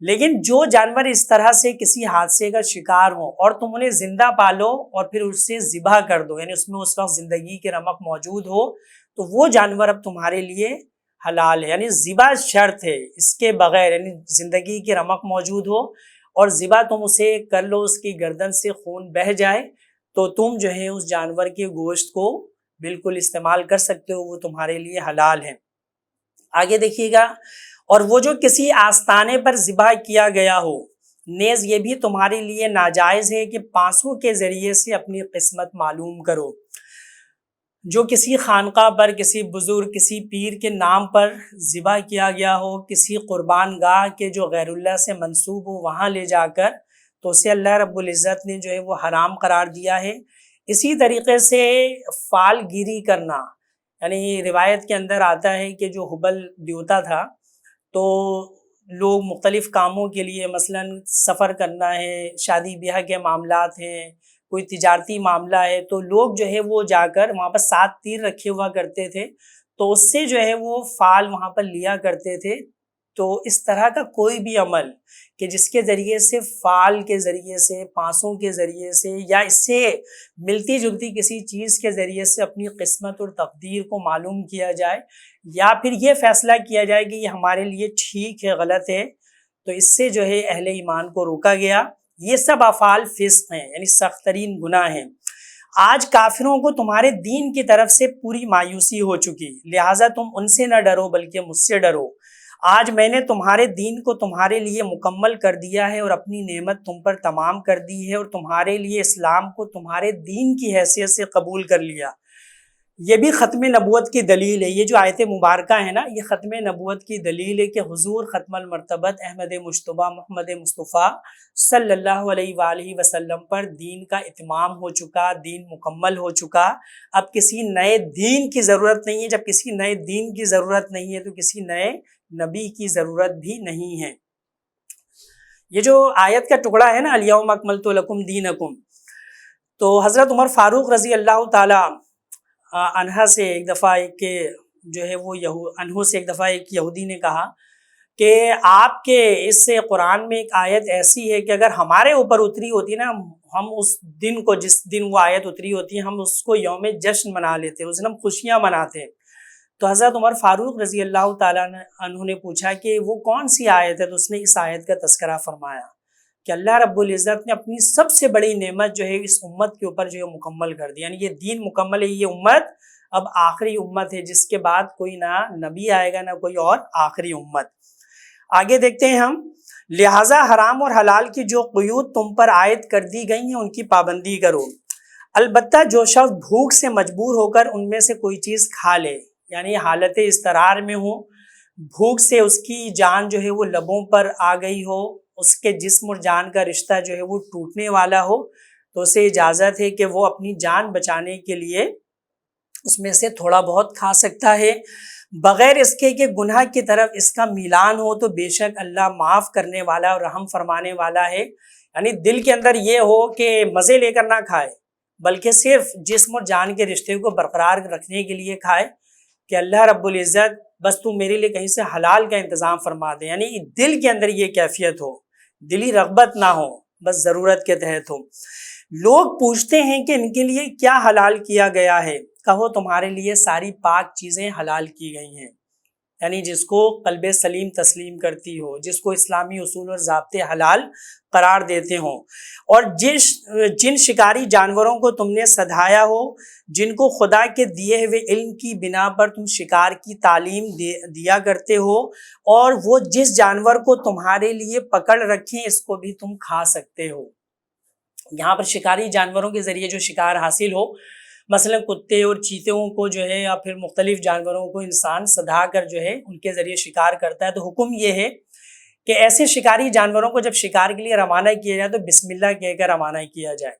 لیکن جو جانور اس طرح سے کسی حادثے کا شکار ہو اور تم انہیں زندہ پالو اور پھر اس سے ذبح کر دو، یعنی اس میں اس وقت زندگی کے رمق موجود ہو، تو وہ جانور اب تمہارے لیے حلال ہے، یعنی ذبح شرط ہے، اس کے بغیر یعنی زندگی کی رمق موجود ہو اور ذبح تم اسے کر لو، اس کی گردن سے خون بہہ جائے تو تم جو ہے اس جانور کے گوشت کو بالکل استعمال کر سکتے ہو، وہ تمہارے لیے حلال ہے۔ آگے دیکھیے گا، اور وہ جو کسی آستانے پر ذبح کیا گیا ہو، نیز یہ بھی تمہارے لیے ناجائز ہے کہ پانسوں کے ذریعے سے اپنی قسمت معلوم کرو۔ جو کسی خانقاہ پر، کسی بزرگ، کسی پیر کے نام پر ذبح کیا گیا ہو، کسی قربان گاہ کے جو غیر اللہ سے منسوب ہو وہاں لے جا کر، تو اسے اللہ رب العزت نے جو ہے وہ حرام قرار دیا ہے۔ اسی طریقے سے فال گیری کرنا، یعنی روایت کے اندر آتا ہے کہ جو حبل دیوتا تھا تو لوگ مختلف کاموں کے لیے، مثلا سفر کرنا ہے، شادی بیاہ کے معاملات ہیں، کوئی تجارتی معاملہ ہے، تو لوگ جو ہے وہ جا کر وہاں پر 7 تیر رکھے ہوا کرتے تھے، تو اس سے جو ہے وہ فال وہاں پر لیا کرتے تھے۔ تو اس طرح کا کوئی بھی عمل کہ جس کے ذریعے سے فال کے ذریعے سے، پانسوں کے ذریعے سے، یا اس سے ملتی جلتی کسی چیز کے ذریعے سے اپنی قسمت اور تقدیر کو معلوم کیا جائے، یا پھر یہ فیصلہ کیا جائے کہ یہ ہمارے لیے ٹھیک ہے، غلط ہے، تو اس سے جو ہے اہل ایمان کو روکا گیا۔ یہ سب افعال فسق ہیں، یعنی سخت ترین گناہ ہیں۔ آج کافروں کو تمہارے دین کی طرف سے پوری مایوسی ہو چکی، لہٰذا تم ان سے نہ ڈرو بلکہ مجھ سے ڈرو۔ آج میں نے تمہارے دین کو تمہارے لیے مکمل کر دیا ہے اور اپنی نعمت تم پر تمام کر دی ہے، اور تمہارے لیے اسلام کو تمہارے دین کی حیثیت سے قبول کر لیا۔ یہ بھی ختم نبوت کی دلیل ہے، یہ جو آیت مبارکہ ہے نا، یہ ختم نبوت کی دلیل ہے کہ حضور ختم المرتبت احمد مجتبیٰ محمد مصطفیٰ صلی اللہ علیہ وآلہ وسلم پر دین کا اتمام ہو چکا، دین مکمل ہو چکا۔ اب کسی نئے دین کی ضرورت نہیں ہے، جب کسی نئے دین کی ضرورت نہیں ہے تو کسی نئے نبی کی ضرورت بھی نہیں ہے۔ یہ جو آیت کا ٹکڑا ہے نا، الیوم اکملت لکم دینکم، تو حضرت عمر فاروق رضی اللہ تعالی عنہ سے ایک دفعہ ایک یہودی نے کہا کہ آپ کے اس سے قرآن میں ایک آیت ایسی ہے کہ اگر ہمارے اوپر اتری ہوتی نا، ہم اس دن کو، جس دن وہ آیت اتری ہوتی ہے، ہم اس کو یوم جشن منا لیتے، اس دن ہم خوشیاں مناتے۔ تو حضرت عمر فاروق رضی اللہ تعالیٰ عنہ نے پوچھا کہ وہ کون سی آیت ہے، تو اس نے اس آیت کا تذکرہ فرمایا کہ اللہ رب العزت نے اپنی سب سے بڑی نعمت جو ہے اس امت کے اوپر جو ہے مکمل کر دی، یعنی یہ دین مکمل ہے، یہ امت اب آخری امت ہے، جس کے بعد کوئی نہ نبی آئے گا نہ کوئی اور آخری امت۔ آگے دیکھتے ہیں ہم، لہٰذا حرام اور حلال کی جو قیود تم پر عائد کر دی گئی ہیں ان کی پابندی کرو، البتہ جو شخص بھوک سے مجبور ہو کر ان میں سے کوئی چیز کھا لے، یعنی حالت اضطرار میں ہو، بھوک سے اس کی جان جو ہے وہ لبوں پر آ گئی ہو، اس کے جسم اور جان کا رشتہ جو ہے وہ ٹوٹنے والا ہو، تو اسے اجازت ہے کہ وہ اپنی جان بچانے کے لیے اس میں سے تھوڑا بہت کھا سکتا ہے، بغیر اس کے کہ گناہ کی طرف اس کا میلان ہو، تو بے شک اللہ معاف کرنے والا اور رحم فرمانے والا ہے۔ یعنی دل کے اندر یہ ہو کہ مزے لے کر نہ کھائے، بلکہ صرف جسم اور جان کے رشتے کو برقرار رکھنے کے لیے کھائے، کہ اللہ رب العزت بس تم میرے لیے کہیں سے حلال کا انتظام فرما دے، یعنی دل کے اندر یہ کیفیت ہو، دلی رغبت نہ ہو، بس ضرورت کے تحت ہو۔ لوگ پوچھتے ہیں کہ ان کے لیے کیا حلال کیا گیا ہے، کہو تمہارے لیے ساری پاک چیزیں حلال کی گئی ہیں، یعنی جس کو قلب سلیم تسلیم کرتی ہو، جس کو اسلامی اصول اور ضابطے حلال قرار دیتے ہوں، اور جن شکاری جانوروں کو تم نے سدھایا ہو، جن کو خدا کے دیے ہوئے علم کی بنا پر تم شکار کی تعلیم دیا کرتے ہو، اور وہ جس جانور کو تمہارے لیے پکڑ رکھیں اس کو بھی تم کھا سکتے ہو۔ یہاں پر شکاری جانوروں کے ذریعے جو شکار حاصل ہو، مثلا کتے اور چیتوں کو جو ہے یا پھر مختلف جانوروں کو انسان سدھا کر جو ہے ان کے ذریعے شکار کرتا ہے، تو حکم یہ ہے کہ ایسے شکاری جانوروں کو جب شکار کے لیے روانہ کیا جائے تو بسم اللہ کہہ کر روانہ کیا جائے،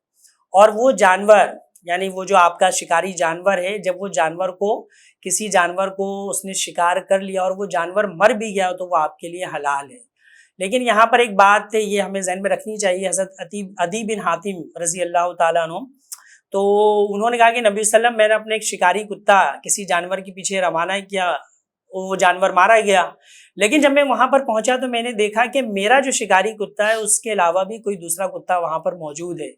اور وہ جانور یعنی وہ جو آپ کا شکاری جانور ہے، جب وہ جانور کو کسی جانور کو اس نے شکار کر لیا اور وہ جانور مر بھی گیا تو وہ آپ کے لیے حلال ہے۔ لیکن یہاں پر ایک بات یہ ہمیں ذہن میں رکھنی چاہیے، حضرت عدی بن حاتم رضی اللہ تعالیٰ عنہ، تو انہوں نے کہا کہ نبی صلی اللہ علیہ وسلم میں نے اپنے ایک شکاری کتا کسی جانور کے پیچھے روانہ کیا، وہ جانور مارا گیا، لیکن جب میں وہاں پر پہنچا تو میں نے دیکھا کہ میرا جو شکاری کتا ہے اس کے علاوہ بھی کوئی دوسرا کتا وہاں پر موجود ہے،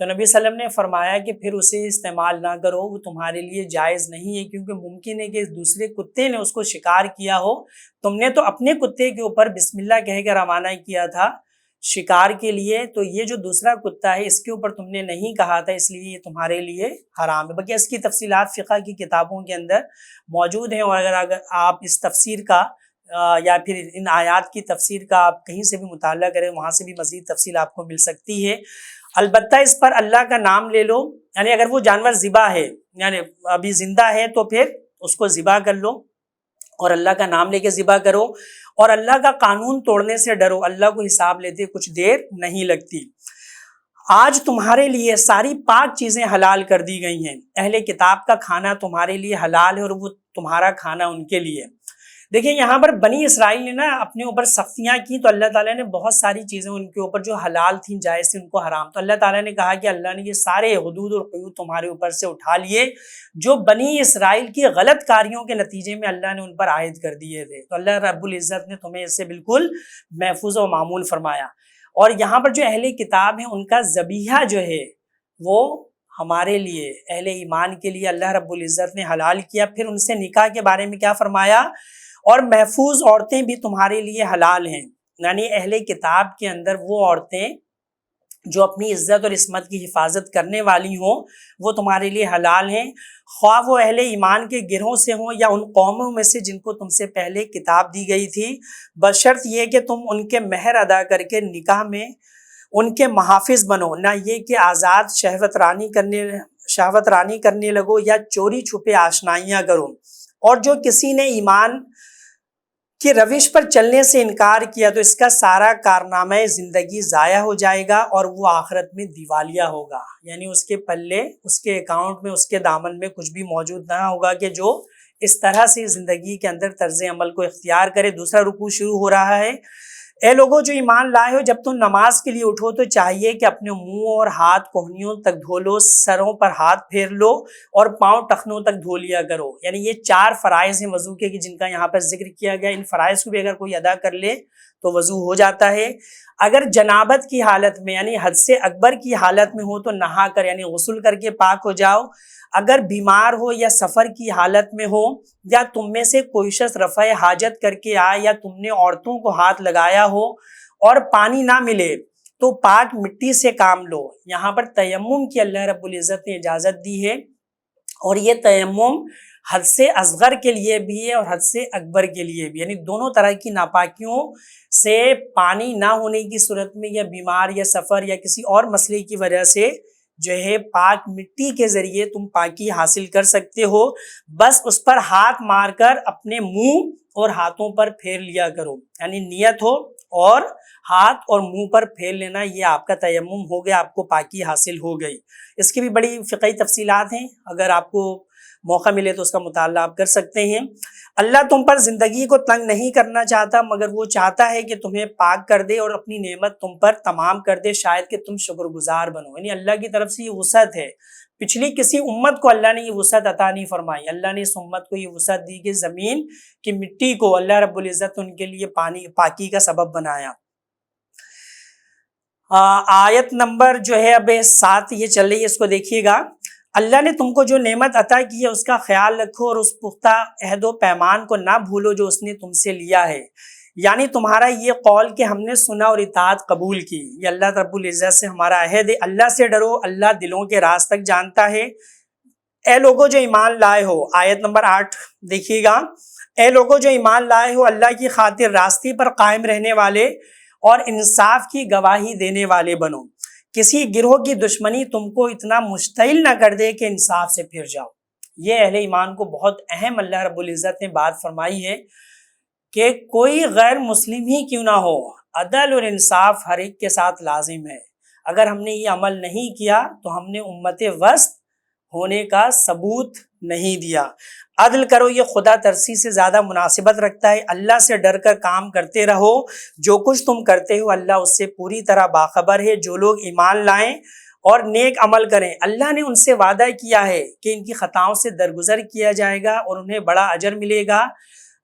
تو نبی صلی اللہ علیہ وسلم نے فرمایا کہ پھر اسے استعمال نہ کرو، وہ تمہارے لیے جائز نہیں ہے، کیونکہ ممکن ہے کہ دوسرے کتے نے اس کو شکار کیا ہو، تم نے تو اپنے کتے کے اوپر بسم اللہ کہہ کر روانہ کیا تھا شکار کے لیے، تو یہ جو دوسرا کتا ہے اس کے اوپر تم نے نہیں کہا تھا، اس لیے یہ تمہارے لیے حرام ہے۔ باقی اس کی تفصیلات فقہ کی کتابوں کے اندر موجود ہیں، اور اگر آپ اس تفسیر کا یا پھر ان آیات کی تفسیر کا آپ کہیں سے بھی مطالعہ کریں، وہاں سے بھی مزید تفصیل آپ کو مل سکتی ہے۔ البتہ اس پر اللہ کا نام لے لو، یعنی اگر وہ جانور ذبح ہے یعنی ابھی زندہ ہے تو پھر اس کو ذبح کر لو اور اللہ کا نام لے کے ذبح کرو، اور اللہ کا قانون توڑنے سے ڈرو، اللہ کو حساب لیتے کچھ دیر نہیں لگتی۔ آج تمہارے لیے ساری پاک چیزیں حلال کر دی گئی ہیں، اہل کتاب کا کھانا تمہارے لیے حلال ہے اور وہ تمہارا کھانا ان کے لیے۔ دیکھیں یہاں پر بنی اسرائیل نے نا اپنے اوپر سختیاں کی، تو اللہ تعالیٰ نے بہت ساری چیزیں ان کے اوپر جو حلال تھیں جائز تھیں ان کو حرام، تو اللہ تعالیٰ نے کہا کہ اللہ نے یہ سارے حدود اور قیود تمہارے اوپر سے اٹھا لیے جو بنی اسرائیل کی غلط کاریوں کے نتیجے میں اللہ نے ان پر عائد کر دیے تھے، تو اللہ رب العزت نے تمہیں اس سے بالکل محفوظ و معمول فرمایا۔ اور یہاں پر جو اہل کتاب ہیں ان کا ذبیحہ جو ہے وہ ہمارے لیے اہل ایمان کے لیے اللہ رب العزت نے حلال کیا۔ پھر ان سے نکاح کے بارے میں کیا فرمایا، اور محفوظ عورتیں بھی تمہارے لیے حلال ہیں، یعنی اہل کتاب کے اندر وہ عورتیں جو اپنی عزت اور عصمت کی حفاظت کرنے والی ہوں وہ تمہارے لیے حلال ہیں، خواہ وہ اہل ایمان کے گروہ سے ہوں یا ان قوموں میں سے جن کو تم سے پہلے کتاب دی گئی تھی، بشرط یہ کہ تم ان کے مہر ادا کر کے نکاح میں ان کے محافظ بنو، نہ یہ کہ آزاد شہوت رانی کرنے لگو یا چوری چھپے آشنائیاں کرو۔ اور جو کسی نے ایمان کی روش پر چلنے سے انکار کیا تو اس کا سارا کارنامہ زندگی ضائع ہو جائے گا اور وہ آخرت میں دیوالیہ ہوگا، یعنی اس کے پلے، اس کے اکاؤنٹ میں، اس کے دامن میں کچھ بھی موجود نہ ہوگا کہ جو اس طرح سے زندگی کے اندر طرز عمل کو اختیار کرے۔ دوسرا رکوع شروع ہو رہا ہے، اے لوگوں جو ایمان لائے ہو، جب تم نماز کے لیے اٹھو تو چاہیے کہ اپنے منہ اور ہاتھ کوہنیوں تک دھو لو، سروں پر ہاتھ پھیر لو اور پاؤں ٹخنوں تک دھو لیا کرو، یعنی یہ 4 فرائض ہیں وضو کے جن کا یہاں پر ذکر کیا گیا۔ ان فرائض کو بھی اگر کوئی ادا کر لے تو وضو ہو جاتا ہے۔ اگر جنابت کی حالت میں یعنی حد سے اکبر کی حالت میں ہو تو نہا کر یعنی غسل کر کے پاک ہو جاؤ۔ اگر بیمار ہو یا سفر کی حالت میں ہو یا تم میں سے کوئی شخص رفع حاجت کر کے آئے یا تم نے عورتوں کو ہاتھ لگایا ہو اور پانی نہ ملے تو پاک مٹی سے کام لو۔ یہاں پر تیمم کی اللہ رب العزت نے اجازت دی ہے، اور یہ تیمم حد سے اصغر کے لیے بھی ہے اور حد سے اکبر کے لیے بھی، یعنی دونوں طرح کی ناپاکیوں سے پانی نہ ہونے کی صورت میں یا بیمار یا سفر یا کسی اور مسئلے کی وجہ سے جو ہے پاک مٹی کے ذریعے تم پاکی حاصل کر سکتے ہو، بس اس پر ہاتھ مار کر اپنے منہ اور ہاتھوں پر پھیر لیا کرو، یعنی نیت ہو اور ہاتھ اور منہ پر پھیر لینا، یہ آپ کا تیمم ہو گیا، آپ کو پاکی حاصل ہو گئی۔ اس کی بھی بڑی فقہی تفصیلات ہیں، اگر آپ کو موقع ملے تو اس کا مطالعہ آپ کر سکتے ہیں۔ اللہ تم پر زندگی کو تنگ نہیں کرنا چاہتا، مگر وہ چاہتا ہے کہ تمہیں پاک کر دے اور اپنی نعمت تم پر تمام کر دے، شاید کہ تم شکر گزار بنو۔ یعنی اللہ کی طرف سے یہ وسعت ہے، پچھلی کسی امت کو اللہ نے یہ وسعت عطا نہیں فرمائی، اللہ نے اس امت کو یہ وسعت دی کہ زمین کی مٹی کو اللہ رب العزت ان کے لیے پاکی کا سبب بنایا۔ آیت نمبر جو ہے اب 7 یہ چل رہی ہے، اس کو دیکھیے گا۔ اللہ نے تم کو جو نعمت عطا کی ہے اس کا خیال رکھو اور اس پختہ عہد و پیمان کو نہ بھولو جو اس نے تم سے لیا ہے، یعنی تمہارا یہ قول کہ ہم نے سنا اور اطاعت قبول کی، یہ اللہ رب العزت سے ہمارا عہد ہے۔ اللہ سے ڈرو، اللہ دلوں کے راز تک جانتا ہے۔ اے لوگوں جو ایمان لائے ہو، آیت نمبر 8 دیکھیے گا۔ اے لوگوں جو ایمان لائے ہو، اللہ کی خاطر راستے پر قائم رہنے والے اور انصاف کی گواہی دینے والے بنو، کسی گروہ کی دشمنی تم کو اتنا مشتعل نہ کر دے کہ انصاف سے پھر جاؤ۔ یہ اہل ایمان کو بہت اہم اللہ رب العزت نے بات فرمائی ہے کہ کوئی غیر مسلم ہی کیوں نہ ہو، عدل اور انصاف ہر ایک کے ساتھ لازم ہے۔ اگر ہم نے یہ عمل نہیں کیا تو ہم نے امت وسط ہونے کا ثبوت نہیں دیا۔ عدل کرو، یہ خدا ترسی سے زیادہ مناسبت رکھتا ہے۔ اللہ سے ڈر کر کام کرتے رہو، جو کچھ تم کرتے ہو اللہ اس سے پوری طرح باخبر ہے۔ جو لوگ ایمان لائیں اور نیک عمل کریں، اللہ نے ان سے وعدہ کیا ہے کہ ان کی خطاؤں سے درگزر کیا جائے گا اور انہیں بڑا اجر ملے گا۔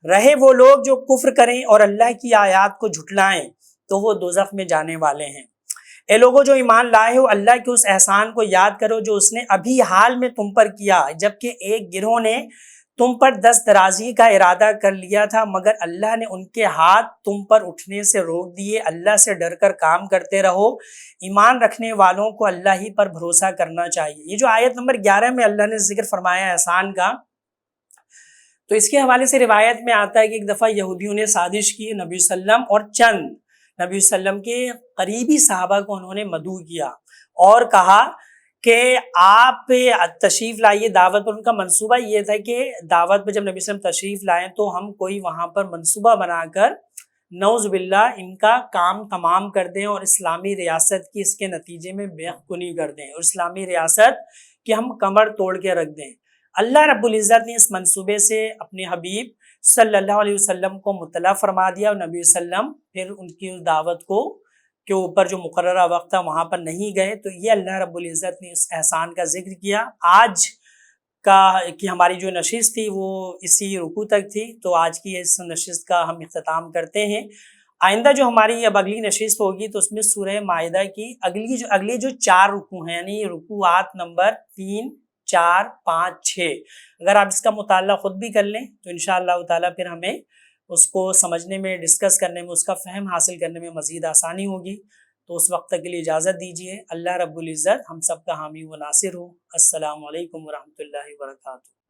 رہے وہ لوگ جو کفر کریں اور اللہ کی آیات کو جھٹلائیں تو وہ دوزخ میں جانے والے ہیں۔ اے لوگوں جو ایمان لائے ہو، اللہ کے اس احسان کو یاد کرو جو اس نے ابھی حال میں تم پر کیا، جبکہ ایک گروہ نے تم پر دست درازی کا ارادہ کر لیا تھا، مگر اللہ نے ان کے ہاتھ تم پر اٹھنے سے روک دیے۔ اللہ سے ڈر کر کام کرتے رہو، ایمان رکھنے والوں کو اللہ ہی پر بھروسہ کرنا چاہیے۔ یہ جو آیت نمبر 11 میں اللہ نے ذکر فرمایا احسان کا، تو اس کے حوالے سے روایت میں آتا ہے کہ ایک دفعہ یہودیوں نے سازش کی، نبی صلی اللہ علیہ وسلم اور چند نبی صلی اللہ علیہ وسلم کے قریبی صحابہ کو انہوں نے مدعو کیا اور کہا کہ آپ تشریف لائیے دعوت پر۔ ان کا منصوبہ یہ تھا کہ دعوت پر جب نبی صلی اللہ علیہ وسلم تشریف لائیں تو ہم کوئی وہاں پر منصوبہ بنا کر نعوذ باللہ ان کا کام تمام کر دیں اور اسلامی ریاست کی اس کے نتیجے میں بے کنی کر دیں اور اسلامی ریاست کی ہم کمر توڑ کے رکھ دیں۔ اللہ رب العزت نے اس منصوبے سے اپنے حبیب صلی اللہ علیہ وسلم کو مطلع فرما دیا اور نبی صلی اللہ علیہ وسلم پھر ان کی اس دعوت کو کے اوپر جو مقررہ وقت تھا وہاں پر نہیں گئے۔ تو یہ اللہ رب العزت نے اس احسان کا ذکر کیا۔ آج کی ہماری جو نشست تھی وہ اسی رکوع تک تھی، تو آج کی اس نشست کا ہم اختتام کرتے ہیں۔ آئندہ جو ہماری اب اگلی نشست ہوگی تو اس میں سورہ مائدہ کی اگلی جو 4 رکوع ہیں، یعنی رکوعات نمبر 3، 4، 5، 6، اگر آپ اس کا مطالعہ خود بھی کر لیں تو انشاءاللہ تعالیٰ پھر ہمیں اس کو سمجھنے میں، ڈسکس کرنے میں، اس کا فہم حاصل کرنے میں مزید آسانی ہوگی۔ تو اس وقت تک کے لیے اجازت دیجیے۔ اللہ رب العزت ہم سب کا حامی و ناصر ہو۔ السلام علیکم ورحمۃ اللہ وبرکاتہ۔